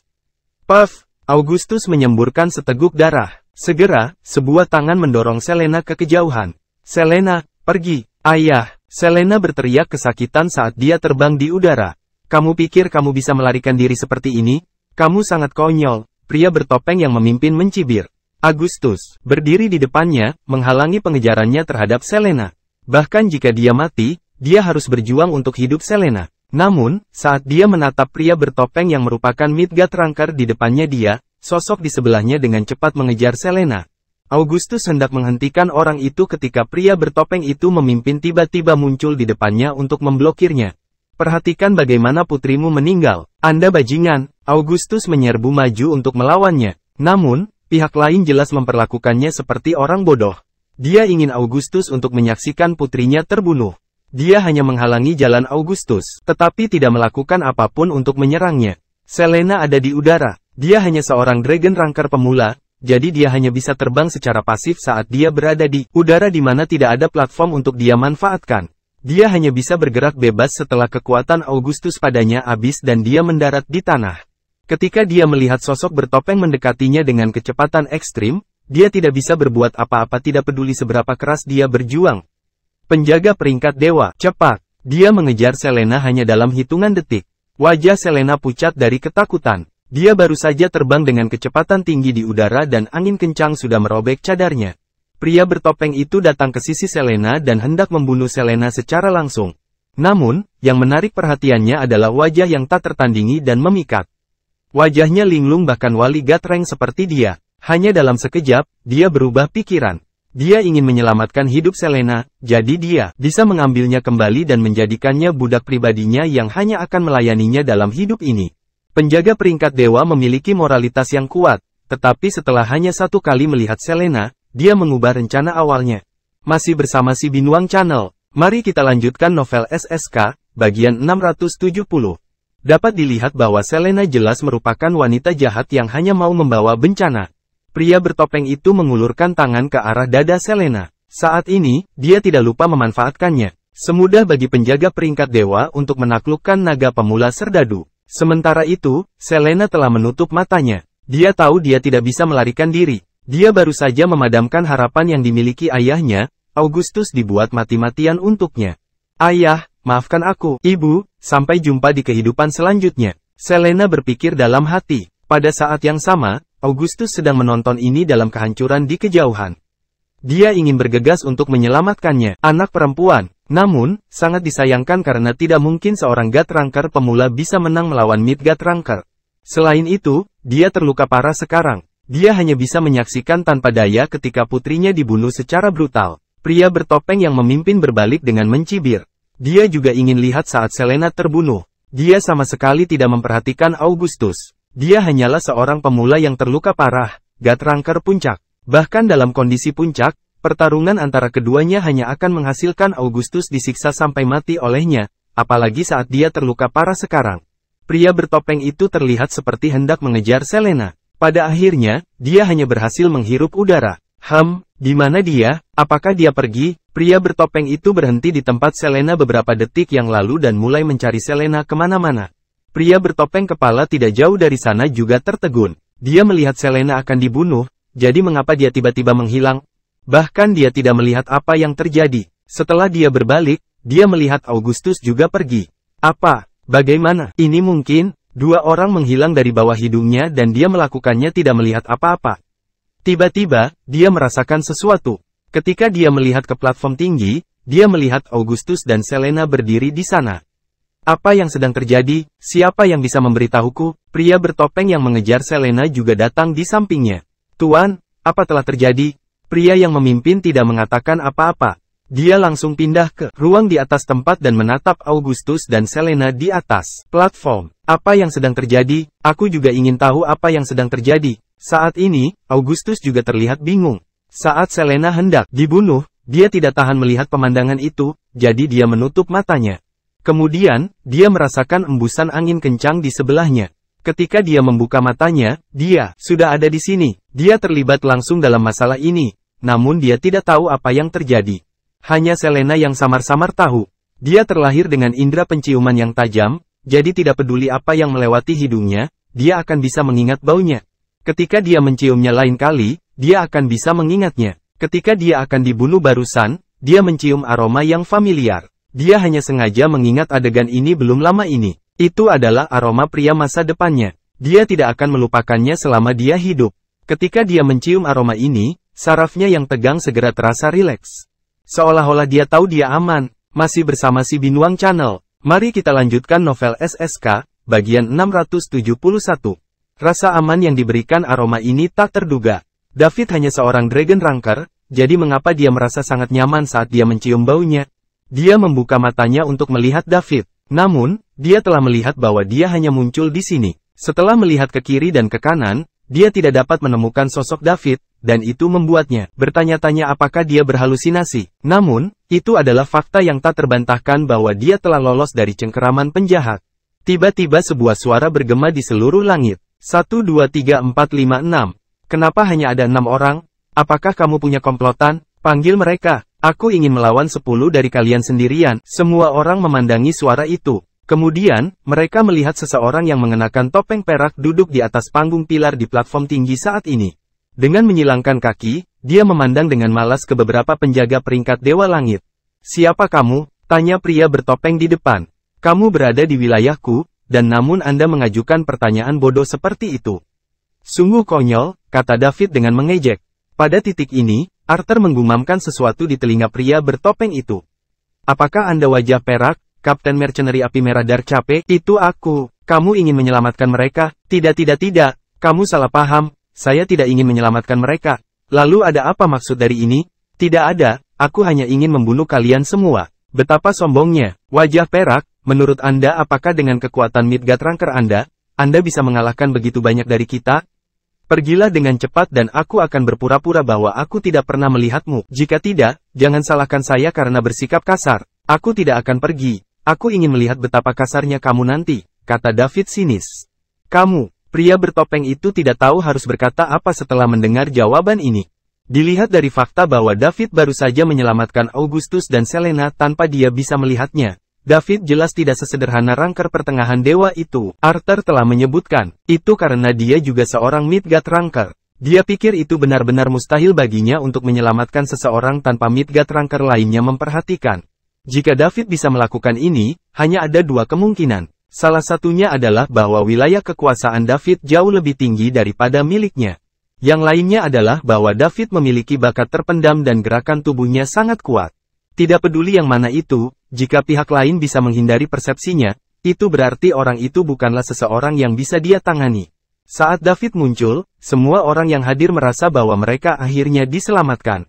Puff! Augustus menyemburkan seteguk darah. Segera, sebuah tangan mendorong Selena ke kejauhan. Selena, pergi, ayah! Selena berteriak kesakitan saat dia terbang di udara. Kamu pikir kamu bisa melarikan diri seperti ini? Kamu sangat konyol, pria bertopeng yang memimpin mencibir. Augustus berdiri di depannya, menghalangi pengejarannya terhadap Selena. Bahkan jika dia mati, dia harus berjuang untuk hidup Selena. Namun, saat dia menatap pria bertopeng yang merupakan Midgard Ranker di depannya dia, sosok di sebelahnya dengan cepat mengejar Selena. Augustus hendak menghentikan orang itu ketika pria bertopeng itu memimpin tiba-tiba muncul di depannya untuk memblokirnya. Perhatikan bagaimana putrimu meninggal. Anda bajingan. Augustus menyerbu maju untuk melawannya. Namun, pihak lain jelas memperlakukannya seperti orang bodoh. Dia ingin Augustus untuk menyaksikan putrinya terbunuh. Dia hanya menghalangi jalan Augustus, tetapi tidak melakukan apapun untuk menyerangnya. Selena ada di udara. Dia hanya seorang Dragon Ranker pemula. Jadi dia hanya bisa terbang secara pasif saat dia berada di udara di mana tidak ada platform untuk dia manfaatkan. Dia hanya bisa bergerak bebas setelah kekuatan Augustus padanya habis dan dia mendarat di tanah. Ketika dia melihat sosok bertopeng mendekatinya dengan kecepatan ekstrim, dia tidak bisa berbuat apa-apa tidak peduli seberapa keras dia berjuang. Penjaga peringkat dewa, cepat! Dia mengejar Selena hanya dalam hitungan detik. Wajah Selena pucat dari ketakutan. Dia baru saja terbang dengan kecepatan tinggi di udara dan angin kencang sudah merobek cadarnya. Pria bertopeng itu datang ke sisi Selena dan hendak membunuh Selena secara langsung. Namun, yang menarik perhatiannya adalah wajah yang tak tertandingi dan memikat. Wajahnya linglung bahkan wali God rank seperti dia. Hanya dalam sekejap, dia berubah pikiran. Dia ingin menyelamatkan hidup Selena, jadi dia bisa mengambilnya kembali dan menjadikannya budak pribadinya yang hanya akan melayaninya dalam hidup ini. Penjaga peringkat dewa memiliki moralitas yang kuat, tetapi setelah hanya satu kali melihat Selena, dia mengubah rencana awalnya. Masih bersama si Binuang Channel, mari kita lanjutkan novel SSK, bagian 670. Dapat dilihat bahwa Selena jelas merupakan wanita jahat yang hanya mau membawa bencana. Pria bertopeng itu mengulurkan tangan ke arah dada Selena. Saat ini, dia tidak lupa memanfaatkannya. Semudah bagi penjaga peringkat dewa untuk menaklukkan naga pemula serdadu. Sementara itu, Selena telah menutup matanya. Dia tahu dia tidak bisa melarikan diri. Dia baru saja memadamkan harapan yang dimiliki ayahnya, Augustus dibuat mati-matian untuknya. Ayah, maafkan aku, ibu, sampai jumpa di kehidupan selanjutnya. Selena berpikir dalam hati. Pada saat yang sama, Augustus sedang menonton ini dalam kehancuran di kejauhan. Dia ingin bergegas untuk menyelamatkannya, anak perempuan. Namun, sangat disayangkan karena tidak mungkin seorang God Ranker pemula bisa menang melawan Mid God Ranker. Selain itu, dia terluka parah sekarang. Dia hanya bisa menyaksikan tanpa daya ketika putrinya dibunuh secara brutal. Pria bertopeng yang memimpin berbalik dengan mencibir. Dia juga ingin lihat saat Selena terbunuh. Dia sama sekali tidak memperhatikan Augustus. Dia hanyalah seorang pemula yang terluka parah, God Ranker puncak. Bahkan dalam kondisi puncak, pertarungan antara keduanya hanya akan menghasilkan Augustus disiksa sampai mati olehnya, apalagi saat dia terluka parah sekarang. Pria bertopeng itu terlihat seperti hendak mengejar Selena. Pada akhirnya, dia hanya berhasil menghirup udara. Di mana dia? Apakah dia pergi? Pria bertopeng itu berhenti di tempat Selena beberapa detik yang lalu dan mulai mencari Selena kemana-mana. Pria bertopeng kepala tidak jauh dari sana juga tertegun. Dia melihat Selena akan dibunuh, jadi mengapa dia tiba-tiba menghilang? Bahkan dia tidak melihat apa yang terjadi. Setelah dia berbalik, dia melihat Augustus juga pergi. Apa? Bagaimana? Ini mungkin? Dua orang menghilang dari bawah hidungnya dan dia melakukannya tidak melihat apa-apa. Tiba-tiba, dia merasakan sesuatu. Ketika dia melihat ke platform tinggi, dia melihat Augustus dan Selena berdiri di sana. Apa yang sedang terjadi? Siapa yang bisa memberitahuku? Pria bertopeng yang mengejar Selena juga datang di sampingnya. Tuan, apa telah terjadi? Pria yang memimpin tidak mengatakan apa-apa. Dia langsung pindah ke ruang di atas tempat dan menatap Augustus dan Selena di atas platform. Apa yang sedang terjadi? Aku juga ingin tahu apa yang sedang terjadi. Saat ini, Augustus juga terlihat bingung. Saat Selena hendak dibunuh, dia tidak tahan melihat pemandangan itu, jadi dia menutup matanya. Kemudian, dia merasakan embusan angin kencang di sebelahnya. Ketika dia membuka matanya, dia sudah ada di sini. Dia terlibat langsung dalam masalah ini, namun dia tidak tahu apa yang terjadi. Hanya Selena yang samar-samar tahu. Dia terlahir dengan indera penciuman yang tajam, jadi tidak peduli apa yang melewati hidungnya, dia akan bisa mengingat baunya. Ketika dia menciumnya lain kali, dia akan bisa mengingatnya. Ketika dia akan dibunuh barusan, dia mencium aroma yang familiar. Dia hanya sengaja mengingat adegan ini belum lama ini. Itu adalah aroma pria masa depannya. Dia tidak akan melupakannya selama dia hidup. Ketika dia mencium aroma ini, sarafnya yang tegang segera terasa rileks. Seolah-olah dia tahu dia aman. Masih bersama si Binuang Channel. Mari kita lanjutkan novel SSK, bagian 671. Rasa aman yang diberikan aroma ini tak terduga. David hanya seorang Dragon Ranker, jadi mengapa dia merasa sangat nyaman saat dia mencium baunya? Dia membuka matanya untuk melihat David. Namun, dia telah melihat bahwa dia hanya muncul di sini. Setelah melihat ke kiri dan ke kanan, dia tidak dapat menemukan sosok David, dan itu membuatnya bertanya-tanya apakah dia berhalusinasi. Namun, itu adalah fakta yang tak terbantahkan bahwa dia telah lolos dari cengkeraman penjahat. Tiba-tiba sebuah suara bergema di seluruh langit. 1, 2, 3, 4, 5, 6. Kenapa hanya ada 6 orang? Apakah kamu punya komplotan? Panggil mereka. Aku ingin melawan 10 dari kalian sendirian. Semua orang memandangi suara itu. Kemudian, mereka melihat seseorang yang mengenakan topeng perak duduk di atas panggung pilar di platform tinggi saat ini. Dengan menyilangkan kaki, dia memandang dengan malas ke beberapa penjaga peringkat Dewa Langit. Siapa kamu? Tanya pria bertopeng di depan. Kamu berada di wilayahku, dan namun Anda mengajukan pertanyaan bodoh seperti itu. Sungguh konyol, kata David dengan mengejek. Pada titik ini, Arthur menggumamkan sesuatu di telinga pria bertopeng itu. Apakah Anda wajah perak, Kapten Mercenary Api Merah Dark Cape? Itu aku. Kamu ingin menyelamatkan mereka? Tidak. Kamu salah paham. Saya tidak ingin menyelamatkan mereka. Lalu ada apa maksud dari ini? Tidak ada, aku hanya ingin membunuh kalian semua. Betapa sombongnya. Wajah perak, menurut Anda apakah dengan kekuatan Midgard Ranker Anda bisa mengalahkan begitu banyak dari kita? Pergilah dengan cepat dan aku akan berpura-pura bahwa aku tidak pernah melihatmu. Jika tidak, jangan salahkan saya karena bersikap kasar. Aku tidak akan pergi. Aku ingin melihat betapa kasarnya kamu nanti, kata David sinis. Kamu, pria bertopeng itu tidak tahu harus berkata apa setelah mendengar jawaban ini. Dilihat dari fakta bahwa David baru saja menyelamatkan Augustus dan Selena tanpa dia bisa melihatnya. David jelas tidak sesederhana Ranker pertengahan dewa itu. Arthur telah menyebutkan, itu karena dia juga seorang Midgard Ranker. Dia pikir itu benar-benar mustahil baginya untuk menyelamatkan seseorang tanpa Midgard Ranker lainnya memperhatikan. Jika David bisa melakukan ini, hanya ada dua kemungkinan. Salah satunya adalah bahwa wilayah kekuasaan David jauh lebih tinggi daripada miliknya. Yang lainnya adalah bahwa David memiliki bakat terpendam dan gerakan tubuhnya sangat kuat. Tidak peduli yang mana itu, jika pihak lain bisa menghindari persepsinya, itu berarti orang itu bukanlah seseorang yang bisa dia tangani. Saat David muncul, semua orang yang hadir merasa bahwa mereka akhirnya diselamatkan.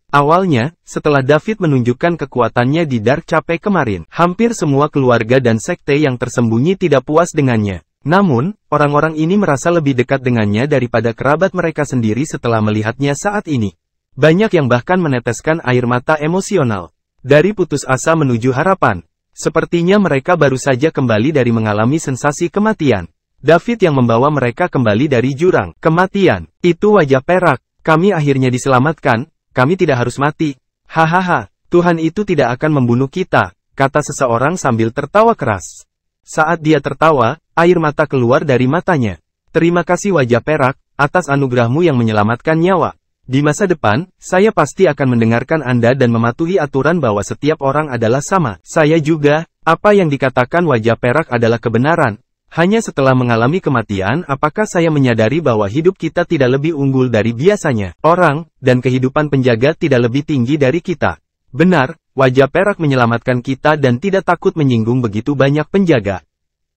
Awalnya, setelah David menunjukkan kekuatannya di Dark Cape kemarin, hampir semua keluarga dan sekte yang tersembunyi tidak puas dengannya. Namun, orang-orang ini merasa lebih dekat dengannya daripada kerabat mereka sendiri setelah melihatnya saat ini. Banyak yang bahkan meneteskan air mata emosional. Dari putus asa menuju harapan. Sepertinya mereka baru saja kembali dari mengalami sensasi kematian. David yang membawa mereka kembali dari jurang kematian. Itu wajah perak. Kami akhirnya diselamatkan. Kami tidak harus mati. Hahaha, Tuhan itu tidak akan membunuh kita, kata seseorang sambil tertawa keras. Saat dia tertawa, air mata keluar dari matanya. Terima kasih wajah perak, atas anugerahmu yang menyelamatkan nyawa. Di masa depan, saya pasti akan mendengarkan Anda dan mematuhi aturan bahwa setiap orang adalah sama. Saya juga, apa yang dikatakan wajah perak adalah kebenaran. Hanya setelah mengalami kematian, apakah saya menyadari bahwa hidup kita tidak lebih unggul dari biasanya. Orang, dan kehidupan penjaga tidak lebih tinggi dari kita. Benar, wajah perak menyelamatkan kita dan tidak takut menyinggung begitu banyak penjaga.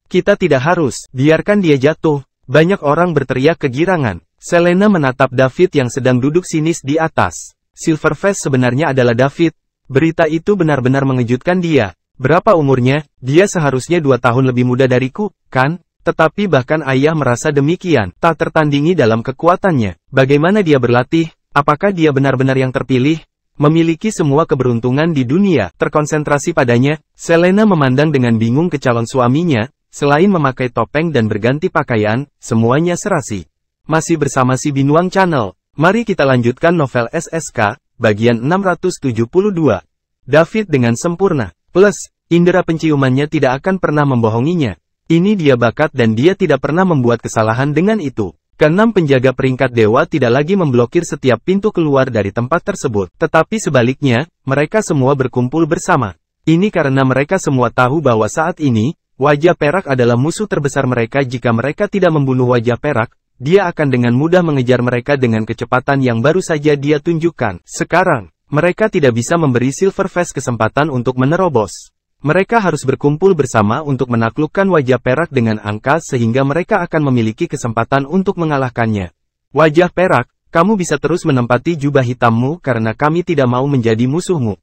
Kita tidak harus, biarkan dia jatuh. Banyak orang berteriak kegirangan. Selena menatap David yang sedang duduk sinis di atas. Silverface sebenarnya adalah David. Berita itu benar-benar mengejutkan dia. Berapa umurnya? Dia seharusnya 2 tahun lebih muda dariku, kan? Tetapi bahkan ayah merasa demikian. Tak tertandingi dalam kekuatannya. Bagaimana dia berlatih? Apakah dia benar-benar yang terpilih? Memiliki semua keberuntungan di dunia. Terkonsentrasi padanya, Selena memandang dengan bingung ke calon suaminya. Selain memakai topeng dan berganti pakaian, semuanya serasi. Masih bersama si Binuang Channel. Mari kita lanjutkan novel SSK, bagian 672. David dengan sempurna. Plus, indera penciumannya tidak akan pernah membohonginya. Ini dia bakat dan dia tidak pernah membuat kesalahan dengan itu. Keenam penjaga peringkat dewa tidak lagi memblokir setiap pintu keluar dari tempat tersebut. Tetapi sebaliknya, mereka semua berkumpul bersama. Ini karena mereka semua tahu bahwa saat ini, wajah perak adalah musuh terbesar mereka. Jika mereka tidak membunuh wajah perak, dia akan dengan mudah mengejar mereka dengan kecepatan yang baru saja dia tunjukkan. Sekarang, mereka tidak bisa memberi Silverface kesempatan untuk menerobos. Mereka harus berkumpul bersama untuk menaklukkan wajah perak dengan angka sehingga mereka akan memiliki kesempatan untuk mengalahkannya. Wajah perak, kamu bisa terus menempati jubah hitammu karena kami tidak mau menjadi musuhmu.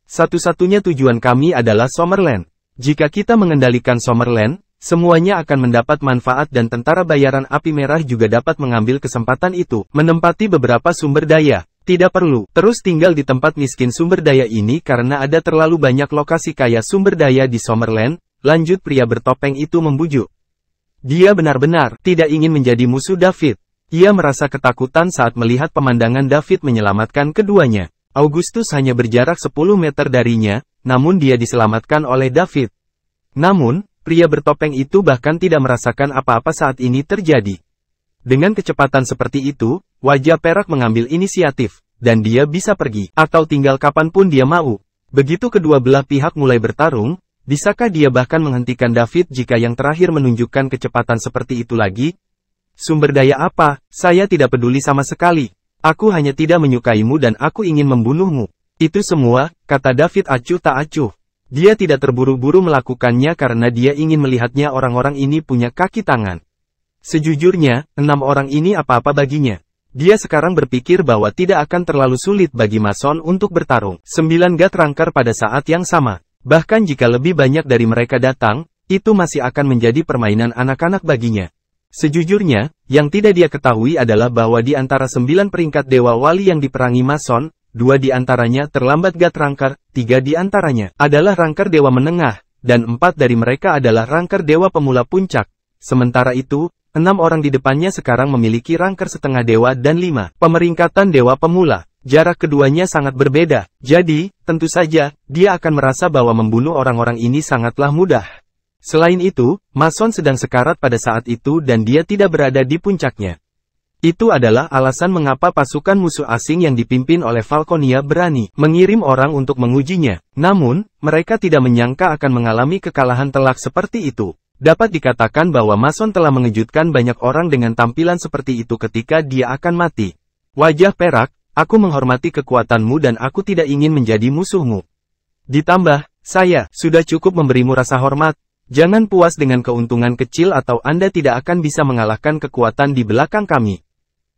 Satu-satunya tujuan kami adalah Summerland. Jika kita mengendalikan Summerland, semuanya akan mendapat manfaat dan tentara bayaran api merah juga dapat mengambil kesempatan itu. Menempati beberapa sumber daya. Tidak perlu terus tinggal di tempat miskin sumber daya ini karena ada terlalu banyak lokasi kaya sumber daya di Summerland, lanjut pria bertopeng itu membujuk. Dia benar-benar tidak ingin menjadi musuh David. Ia merasa ketakutan saat melihat pemandangan David menyelamatkan keduanya. Augustus hanya berjarak 10 meter darinya, namun dia diselamatkan oleh David. Namun, pria bertopeng itu bahkan tidak merasakan apa-apa saat ini terjadi. Dengan kecepatan seperti itu, wajah perak mengambil inisiatif, dan dia bisa pergi, atau tinggal kapanpun dia mau. Begitu kedua belah pihak mulai bertarung, Bisakah dia bahkan menghentikan David jika yang terakhir menunjukkan kecepatan seperti itu lagi? Sumber daya apa? Saya tidak peduli sama sekali. Aku hanya tidak menyukaimu dan aku ingin membunuhmu. Itu semua, kata David acuh tak acuh. Dia tidak terburu-buru melakukannya karena dia ingin melihatnya orang-orang ini punya kaki tangan. Sejujurnya, 6 orang ini apa-apa baginya. Dia sekarang berpikir bahwa tidak akan terlalu sulit bagi Mason untuk bertarung. 9 God Ranker pada saat yang sama. Bahkan jika lebih banyak dari mereka datang, itu masih akan menjadi permainan anak-anak baginya. Sejujurnya, yang tidak dia ketahui adalah bahwa di antara 9 peringkat Dewa Wali yang diperangi Mason, 2 di antaranya terlambat God Ranker, 3 di antaranya adalah Ranker Dewa Menengah, dan 4 dari mereka adalah Ranker Dewa Pemula Puncak. Sementara itu, 6 orang di depannya sekarang memiliki Ranker Setengah Dewa dan 5 pemeringkatan Dewa Pemula. Jarak keduanya sangat berbeda, jadi, tentu saja, dia akan merasa bahwa membunuh orang-orang ini sangatlah mudah. Selain itu, Mason sedang sekarat pada saat itu dan dia tidak berada di puncaknya. Itu adalah alasan mengapa pasukan musuh asing yang dipimpin oleh Falconia berani mengirim orang untuk mengujinya. Namun, mereka tidak menyangka akan mengalami kekalahan telak seperti itu. Dapat dikatakan bahwa Mason telah mengejutkan banyak orang dengan tampilan seperti itu ketika dia akan mati. Wajah perak, aku menghormati kekuatanmu dan aku tidak ingin menjadi musuhmu. Ditambah, saya sudah cukup memberimu rasa hormat. Jangan puas dengan keuntungan kecil atau Anda tidak akan bisa mengalahkan kekuatan di belakang kami.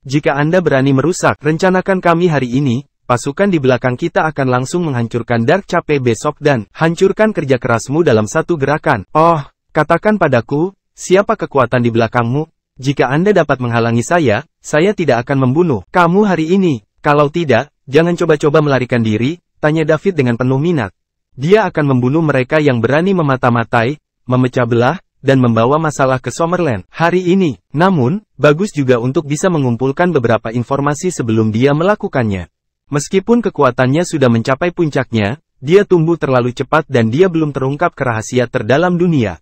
Jika Anda berani merusak rencanakan kami hari ini, pasukan di belakang kita akan langsung menghancurkan Dark Cape besok dan hancurkan kerja kerasmu dalam satu gerakan. Oh, katakan padaku, siapa kekuatan di belakangmu? Jika Anda dapat menghalangi saya tidak akan membunuh kamu hari ini. Kalau tidak, jangan coba-coba melarikan diri, tanya David dengan penuh minat. Dia akan membunuh mereka yang berani memata-matai, memecah belah, dan membawa masalah ke Summerland hari ini. Namun, bagus juga untuk bisa mengumpulkan beberapa informasi sebelum dia melakukannya. Meskipun kekuatannya sudah mencapai puncaknya, dia tumbuh terlalu cepat dan dia belum terungkap ke rahasia terdalam dunia.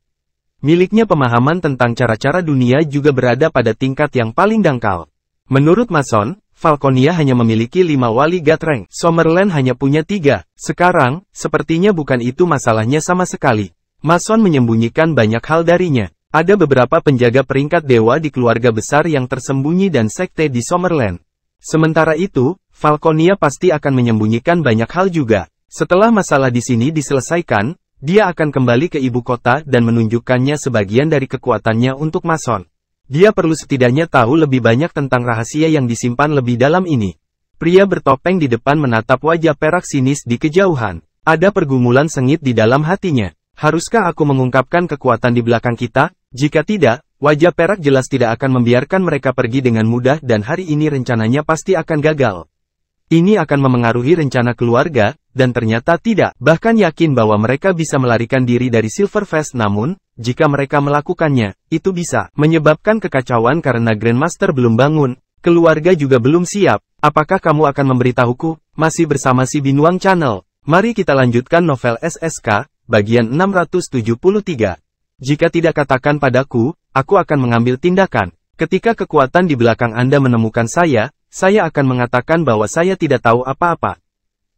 Miliknya pemahaman tentang cara-cara dunia juga berada pada tingkat yang paling dangkal. Menurut Mason, Falconia hanya memiliki 5 wali God Rank. Summerland hanya punya 3. Sekarang, sepertinya bukan itu masalahnya sama sekali. Mason menyembunyikan banyak hal darinya. Ada beberapa penjaga peringkat dewa di keluarga besar yang tersembunyi dan sekte di Summerland. Sementara itu, Falconia pasti akan menyembunyikan banyak hal juga. Setelah masalah di sini diselesaikan, dia akan kembali ke ibu kota dan menunjukkannya sebagian dari kekuatannya untuk Mason. Dia perlu setidaknya tahu lebih banyak tentang rahasia yang disimpan lebih dalam ini. Pria bertopeng di depan menatap wajah perak sinis di kejauhan. Ada pergumulan sengit di dalam hatinya. Haruskah aku mengungkapkan kekuatan di belakang kita? Jika tidak, wajah perak jelas tidak akan membiarkan mereka pergi dengan mudah dan hari ini rencananya pasti akan gagal. Ini akan memengaruhi rencana keluarga, dan ternyata tidak. Bahkan yakin bahwa mereka bisa melarikan diri dari Silverfest namun, jika mereka melakukannya, itu bisa menyebabkan kekacauan karena Grandmaster belum bangun, keluarga juga belum siap. Apakah kamu akan memberitahuku? Masih bersama si Binuang Channel. Mari kita lanjutkan novel SSK, bagian 673. Jika tidak katakan padaku, aku akan mengambil tindakan. Ketika kekuatan di belakang Anda menemukan saya akan mengatakan bahwa saya tidak tahu apa-apa.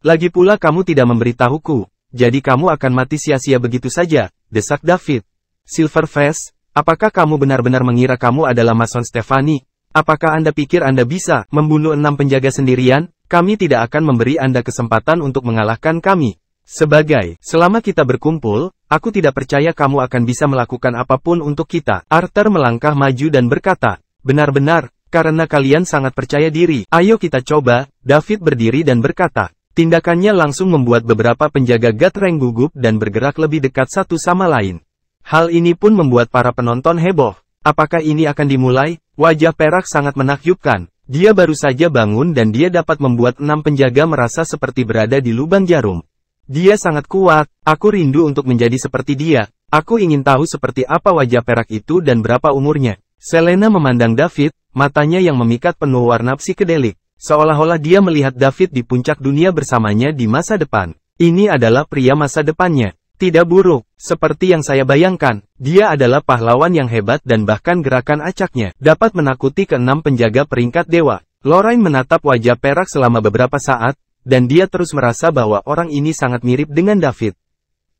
Lagi pula kamu tidak memberitahuku, jadi kamu akan mati sia-sia begitu saja, desak David. Silverfest, apakah kamu benar-benar mengira kamu adalah Mason Stefani? Apakah Anda pikir Anda bisa membunuh 6 penjaga sendirian? Kami tidak akan memberi Anda kesempatan untuk mengalahkan kami. Selama kita berkumpul, aku tidak percaya kamu akan bisa melakukan apapun untuk kita. Arthur melangkah maju dan berkata, benar-benar, karena kalian sangat percaya diri. Ayo kita coba. David berdiri dan berkata. Tindakannya langsung membuat beberapa penjaga God Rank gugup dan bergerak lebih dekat satu sama lain. Hal ini pun membuat para penonton heboh. Apakah ini akan dimulai? Wajah perak sangat menakjubkan. Dia baru saja bangun dan dia dapat membuat 6 penjaga merasa seperti berada di lubang jarum. Dia sangat kuat. Aku rindu untuk menjadi seperti dia. Aku ingin tahu seperti apa wajah perak itu dan berapa umurnya. Selena memandang David, matanya yang memikat penuh warna psikedelik. Seolah-olah dia melihat David di puncak dunia bersamanya di masa depan. Ini adalah pria masa depannya. Tidak buruk, seperti yang saya bayangkan. Dia adalah pahlawan yang hebat dan bahkan gerakan acaknya dapat menakuti ke-6 penjaga peringkat dewa. Lorraine menatap wajah perak selama beberapa saat, dan dia terus merasa bahwa orang ini sangat mirip dengan David.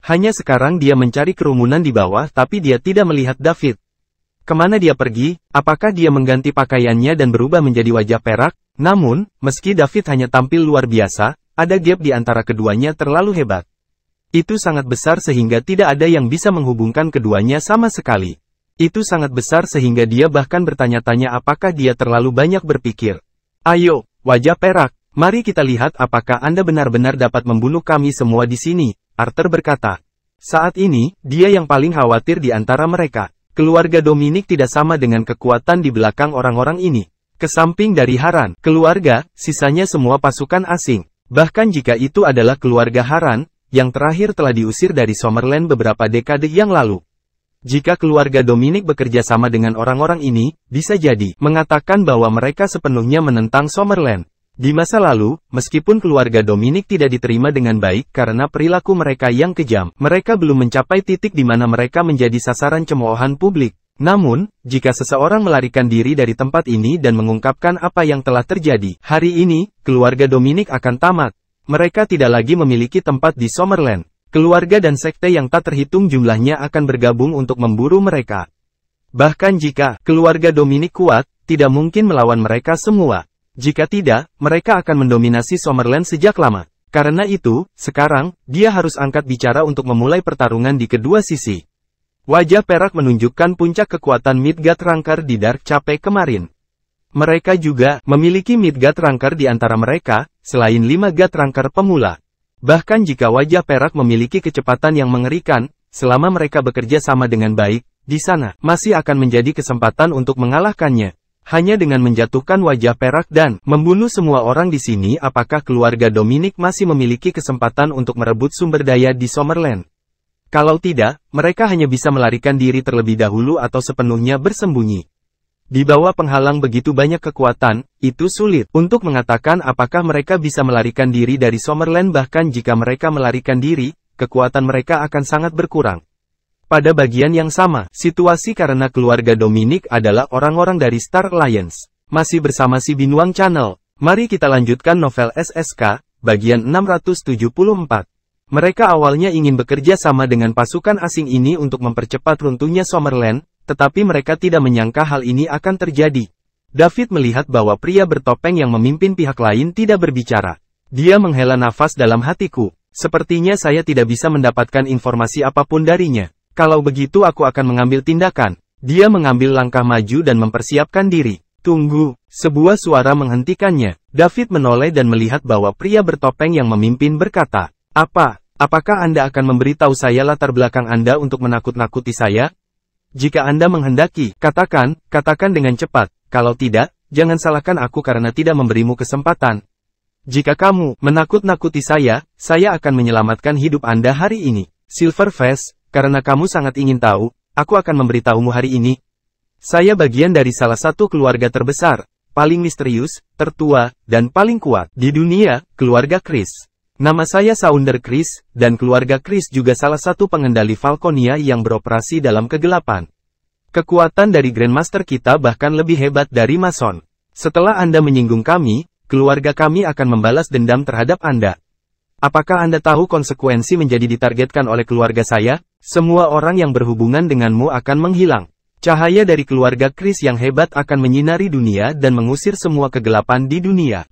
Hanya sekarang dia mencari kerumunan di bawah tapi dia tidak melihat David. Kemana dia pergi? Apakah dia mengganti pakaiannya dan berubah menjadi wajah perak? Namun, meski David hanya tampil luar biasa, ada gap di antara keduanya terlalu hebat. Itu sangat besar sehingga tidak ada yang bisa menghubungkan keduanya sama sekali. Itu sangat besar sehingga dia bahkan bertanya-tanya apakah dia terlalu banyak berpikir. Ayo, wajah perak, mari kita lihat apakah Anda benar-benar dapat membunuh kami semua di sini, Arthur berkata. Saat ini, dia yang paling khawatir di antara mereka. Keluarga Dominic tidak sama dengan kekuatan di belakang orang-orang ini. Kesamping dari Haran, keluarga, sisanya semua pasukan asing. Bahkan jika itu adalah keluarga Haran, yang terakhir telah diusir dari Summerland beberapa dekade yang lalu. Jika keluarga Dominic bekerja sama dengan orang-orang ini, bisa jadi mengatakan bahwa mereka sepenuhnya menentang Summerland. Di masa lalu, meskipun keluarga Dominic tidak diterima dengan baik karena perilaku mereka yang kejam, mereka belum mencapai titik di mana mereka menjadi sasaran cemoohan publik. Namun, jika seseorang melarikan diri dari tempat ini dan mengungkapkan apa yang telah terjadi, hari ini, keluarga Dominic akan tamat. Mereka tidak lagi memiliki tempat di Summerland. Keluarga dan sekte yang tak terhitung jumlahnya akan bergabung untuk memburu mereka. Bahkan jika keluarga Dominic kuat, tidak mungkin melawan mereka semua. Jika tidak, mereka akan mendominasi Summerland sejak lama. Karena itu, sekarang, dia harus angkat bicara untuk memulai pertarungan di kedua sisi. Wajah perak menunjukkan puncak kekuatan Midgard Rancor di Dark Cape kemarin. Mereka juga memiliki Midgard Rancor di antara mereka, selain 5 God Rancor pemula. Bahkan jika wajah perak memiliki kecepatan yang mengerikan, selama mereka bekerja sama dengan baik, di sana masih akan menjadi kesempatan untuk mengalahkannya. Hanya dengan menjatuhkan wajah perak dan membunuh semua orang di sini, apakah keluarga Dominic masih memiliki kesempatan untuk merebut sumber daya di Summerland? Kalau tidak, mereka hanya bisa melarikan diri terlebih dahulu atau sepenuhnya bersembunyi. Di bawah penghalang begitu banyak kekuatan, itu sulit untuk mengatakan apakah mereka bisa melarikan diri dari Summerland. Bahkan jika mereka melarikan diri, kekuatan mereka akan sangat berkurang. Pada bagian yang sama, situasi karena keluarga Dominic adalah orang-orang dari Star Alliance. Masih bersama si Binuang Channel. Mari kita lanjutkan novel SSK, bagian 674. Mereka awalnya ingin bekerja sama dengan pasukan asing ini untuk mempercepat runtuhnya Summerland, tetapi mereka tidak menyangka hal ini akan terjadi. David melihat bahwa pria bertopeng yang memimpin pihak lain tidak berbicara. Dia menghela nafas dalam hatiku. Sepertinya saya tidak bisa mendapatkan informasi apapun darinya. Kalau begitu aku akan mengambil tindakan. Dia mengambil langkah maju dan mempersiapkan diri. Tunggu, sebuah suara menghentikannya. David menoleh dan melihat bahwa pria bertopeng yang memimpin berkata, apakah Anda akan memberitahu saya latar belakang Anda untuk menakut-nakuti saya? Jika Anda menghendaki, katakan dengan cepat. Kalau tidak, jangan salahkan aku karena tidak memberimu kesempatan. Jika kamu menakut-nakuti saya akan menyelamatkan hidup Anda hari ini. Silverface, karena kamu sangat ingin tahu, aku akan memberitahumu hari ini. Saya bagian dari salah satu keluarga terbesar, paling misterius, tertua, dan paling kuat di dunia, keluarga Chris. Nama saya Sounder Chris, dan keluarga Chris juga salah satu pengendali Falconia yang beroperasi dalam kegelapan. Kekuatan dari Grandmaster kita bahkan lebih hebat dari Mason. Setelah Anda menyinggung kami, keluarga kami akan membalas dendam terhadap Anda. Apakah Anda tahu konsekuensi menjadi ditargetkan oleh keluarga saya? Semua orang yang berhubungan denganmu akan menghilang. Cahaya dari keluarga Chris yang hebat akan menyinari dunia dan mengusir semua kegelapan di dunia.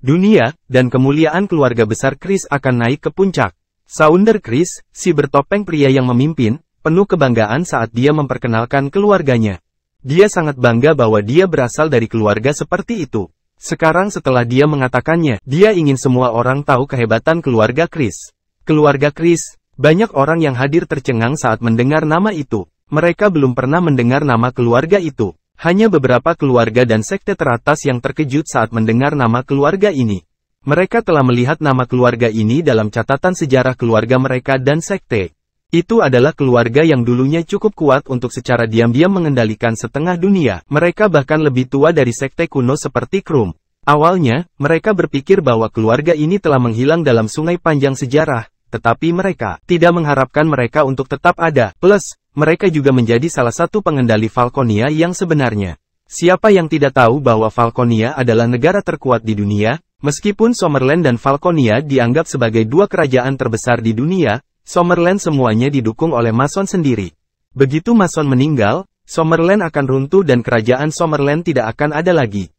Dan kemuliaan keluarga besar Chris akan naik ke puncak. Sounder Chris, si bertopeng pria yang memimpin, penuh kebanggaan saat dia memperkenalkan keluarganya. Dia sangat bangga bahwa dia berasal dari keluarga seperti itu. Sekarang setelah dia mengatakannya, dia ingin semua orang tahu kehebatan keluarga Chris. Keluarga Chris, banyak orang yang hadir tercengang saat mendengar nama itu. Mereka belum pernah mendengar nama keluarga itu. Hanya beberapa keluarga dan sekte teratas yang terkejut saat mendengar nama keluarga ini. Mereka telah melihat nama keluarga ini dalam catatan sejarah keluarga mereka dan sekte. Itu adalah keluarga yang dulunya cukup kuat untuk secara diam-diam mengendalikan setengah dunia. Mereka bahkan lebih tua dari sekte kuno seperti Krum. Awalnya, mereka berpikir bahwa keluarga ini telah menghilang dalam sungai panjang sejarah, tetapi mereka tidak mengharapkan mereka untuk tetap ada. Plus, mereka juga menjadi salah satu pengendali Falconia yang sebenarnya. Siapa yang tidak tahu bahwa Falconia adalah negara terkuat di dunia? Meskipun Summerland dan Falconia dianggap sebagai dua kerajaan terbesar di dunia, Summerland semuanya didukung oleh Mason sendiri. Begitu Mason meninggal, Summerland akan runtuh dan kerajaan Summerland tidak akan ada lagi.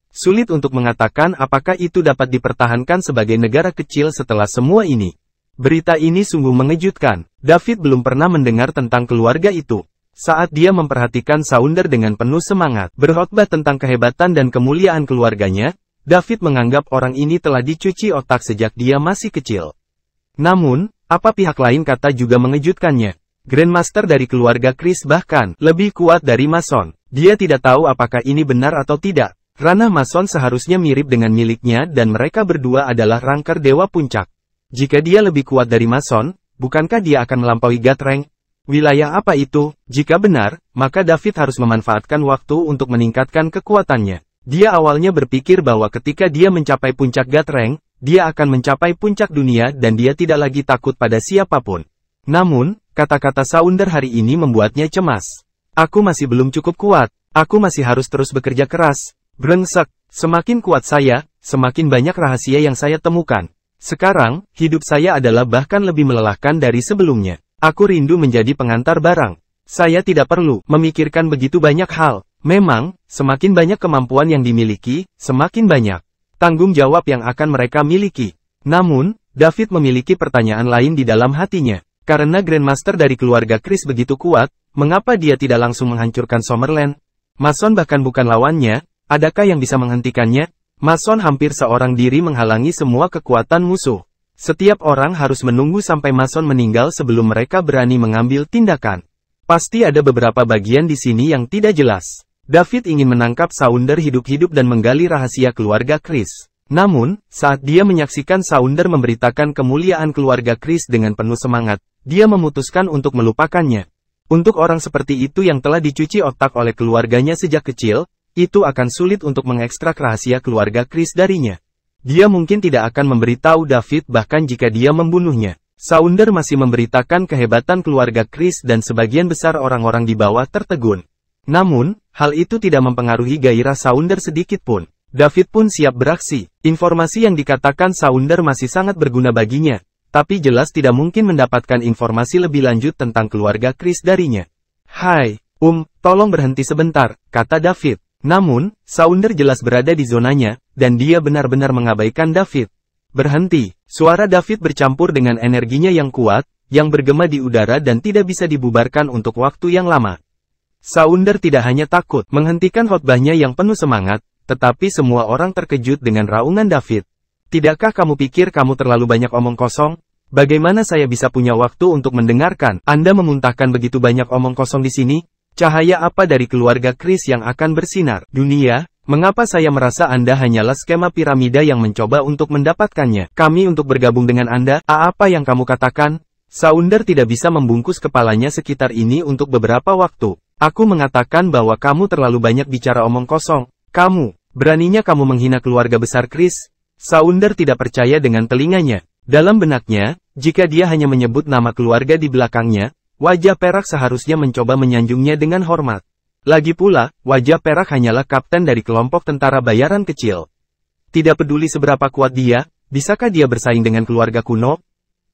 Sulit untuk mengatakan apakah itu dapat dipertahankan sebagai negara kecil setelah semua ini. Berita ini sungguh mengejutkan. David belum pernah mendengar tentang keluarga itu. Saat dia memperhatikan Sounder dengan penuh semangat, berkhotbah tentang kehebatan dan kemuliaan keluarganya, David menganggap orang ini telah dicuci otak sejak dia masih kecil. Namun, apa pihak lain kata juga mengejutkannya. Grandmaster dari keluarga Chris bahkan lebih kuat dari Mason. Dia tidak tahu apakah ini benar atau tidak. Ranah Mason seharusnya mirip dengan miliknya dan mereka berdua adalah rangker dewa puncak. Jika dia lebih kuat dari Mason, bukankah dia akan melampaui God Rank? Wilayah apa itu? Jika benar, maka David harus memanfaatkan waktu untuk meningkatkan kekuatannya. Dia awalnya berpikir bahwa ketika dia mencapai puncak God Rank, dia akan mencapai puncak dunia dan dia tidak lagi takut pada siapapun. Namun, kata-kata Sounder hari ini membuatnya cemas. Aku masih belum cukup kuat. Aku masih harus terus bekerja keras. Brengsek, semakin kuat saya, semakin banyak rahasia yang saya temukan. Sekarang, hidup saya adalah bahkan lebih melelahkan dari sebelumnya. Aku rindu menjadi pengantar barang. Saya tidak perlu memikirkan begitu banyak hal. Memang, semakin banyak kemampuan yang dimiliki, semakin banyak tanggung jawab yang akan mereka miliki. Namun, David memiliki pertanyaan lain di dalam hatinya. Karena Grandmaster dari keluarga Chris begitu kuat, mengapa dia tidak langsung menghancurkan Summerland? Mason bahkan bukan lawannya. Adakah yang bisa menghentikannya? Mason hampir seorang diri menghalangi semua kekuatan musuh. Setiap orang harus menunggu sampai Mason meninggal sebelum mereka berani mengambil tindakan. Pasti ada beberapa bagian di sini yang tidak jelas. David ingin menangkap Sounder hidup-hidup dan menggali rahasia keluarga Chris. Namun, saat dia menyaksikan Sounder memberitakan kemuliaan keluarga Chris dengan penuh semangat, dia memutuskan untuk melupakannya. Untuk orang seperti itu yang telah dicuci otak oleh keluarganya sejak kecil, itu akan sulit untuk mengekstrak rahasia keluarga Chris darinya. Dia mungkin tidak akan memberitahu David bahkan jika dia membunuhnya. Sounder masih memberitakan kehebatan keluarga Chris dan sebagian besar orang-orang di bawah tertegun. Namun, hal itu tidak mempengaruhi gairah Sounder sedikit pun. David pun siap beraksi. Informasi yang dikatakan Sounder masih sangat berguna baginya. Tapi jelas tidak mungkin mendapatkan informasi lebih lanjut tentang keluarga Chris darinya. Hai, tolong berhenti sebentar, kata David. Namun, Sounder jelas berada di zonanya, dan dia benar-benar mengabaikan David. Berhenti, suara David bercampur dengan energinya yang kuat, yang bergema di udara dan tidak bisa dibubarkan untuk waktu yang lama. Sounder tidak hanya takut menghentikan khotbahnya yang penuh semangat, tetapi semua orang terkejut dengan raungan David. Tidakkah kamu pikir kamu terlalu banyak omong kosong? Bagaimana saya bisa punya waktu untuk mendengarkan Anda memuntahkan begitu banyak omong kosong di sini? Cahaya apa dari keluarga Chris yang akan bersinar? Dunia, mengapa saya merasa Anda hanyalah skema piramida yang mencoba untuk mendapatkannya? Kami untuk bergabung dengan Anda, apa yang kamu katakan? Sounder tidak bisa membungkus kepalanya sekitar ini untuk beberapa waktu. Aku mengatakan bahwa kamu terlalu banyak bicara omong kosong. Kamu, beraninya kamu menghina keluarga besar Chris? Sounder tidak percaya dengan telinganya. Dalam benaknya, jika dia hanya menyebut nama keluarga di belakangnya, wajah perak seharusnya mencoba menyanjungnya dengan hormat. Lagi pula, wajah perak hanyalah kapten dari kelompok tentara bayaran kecil. Tidak peduli seberapa kuat dia, bisakah dia bersaing dengan keluarga kuno?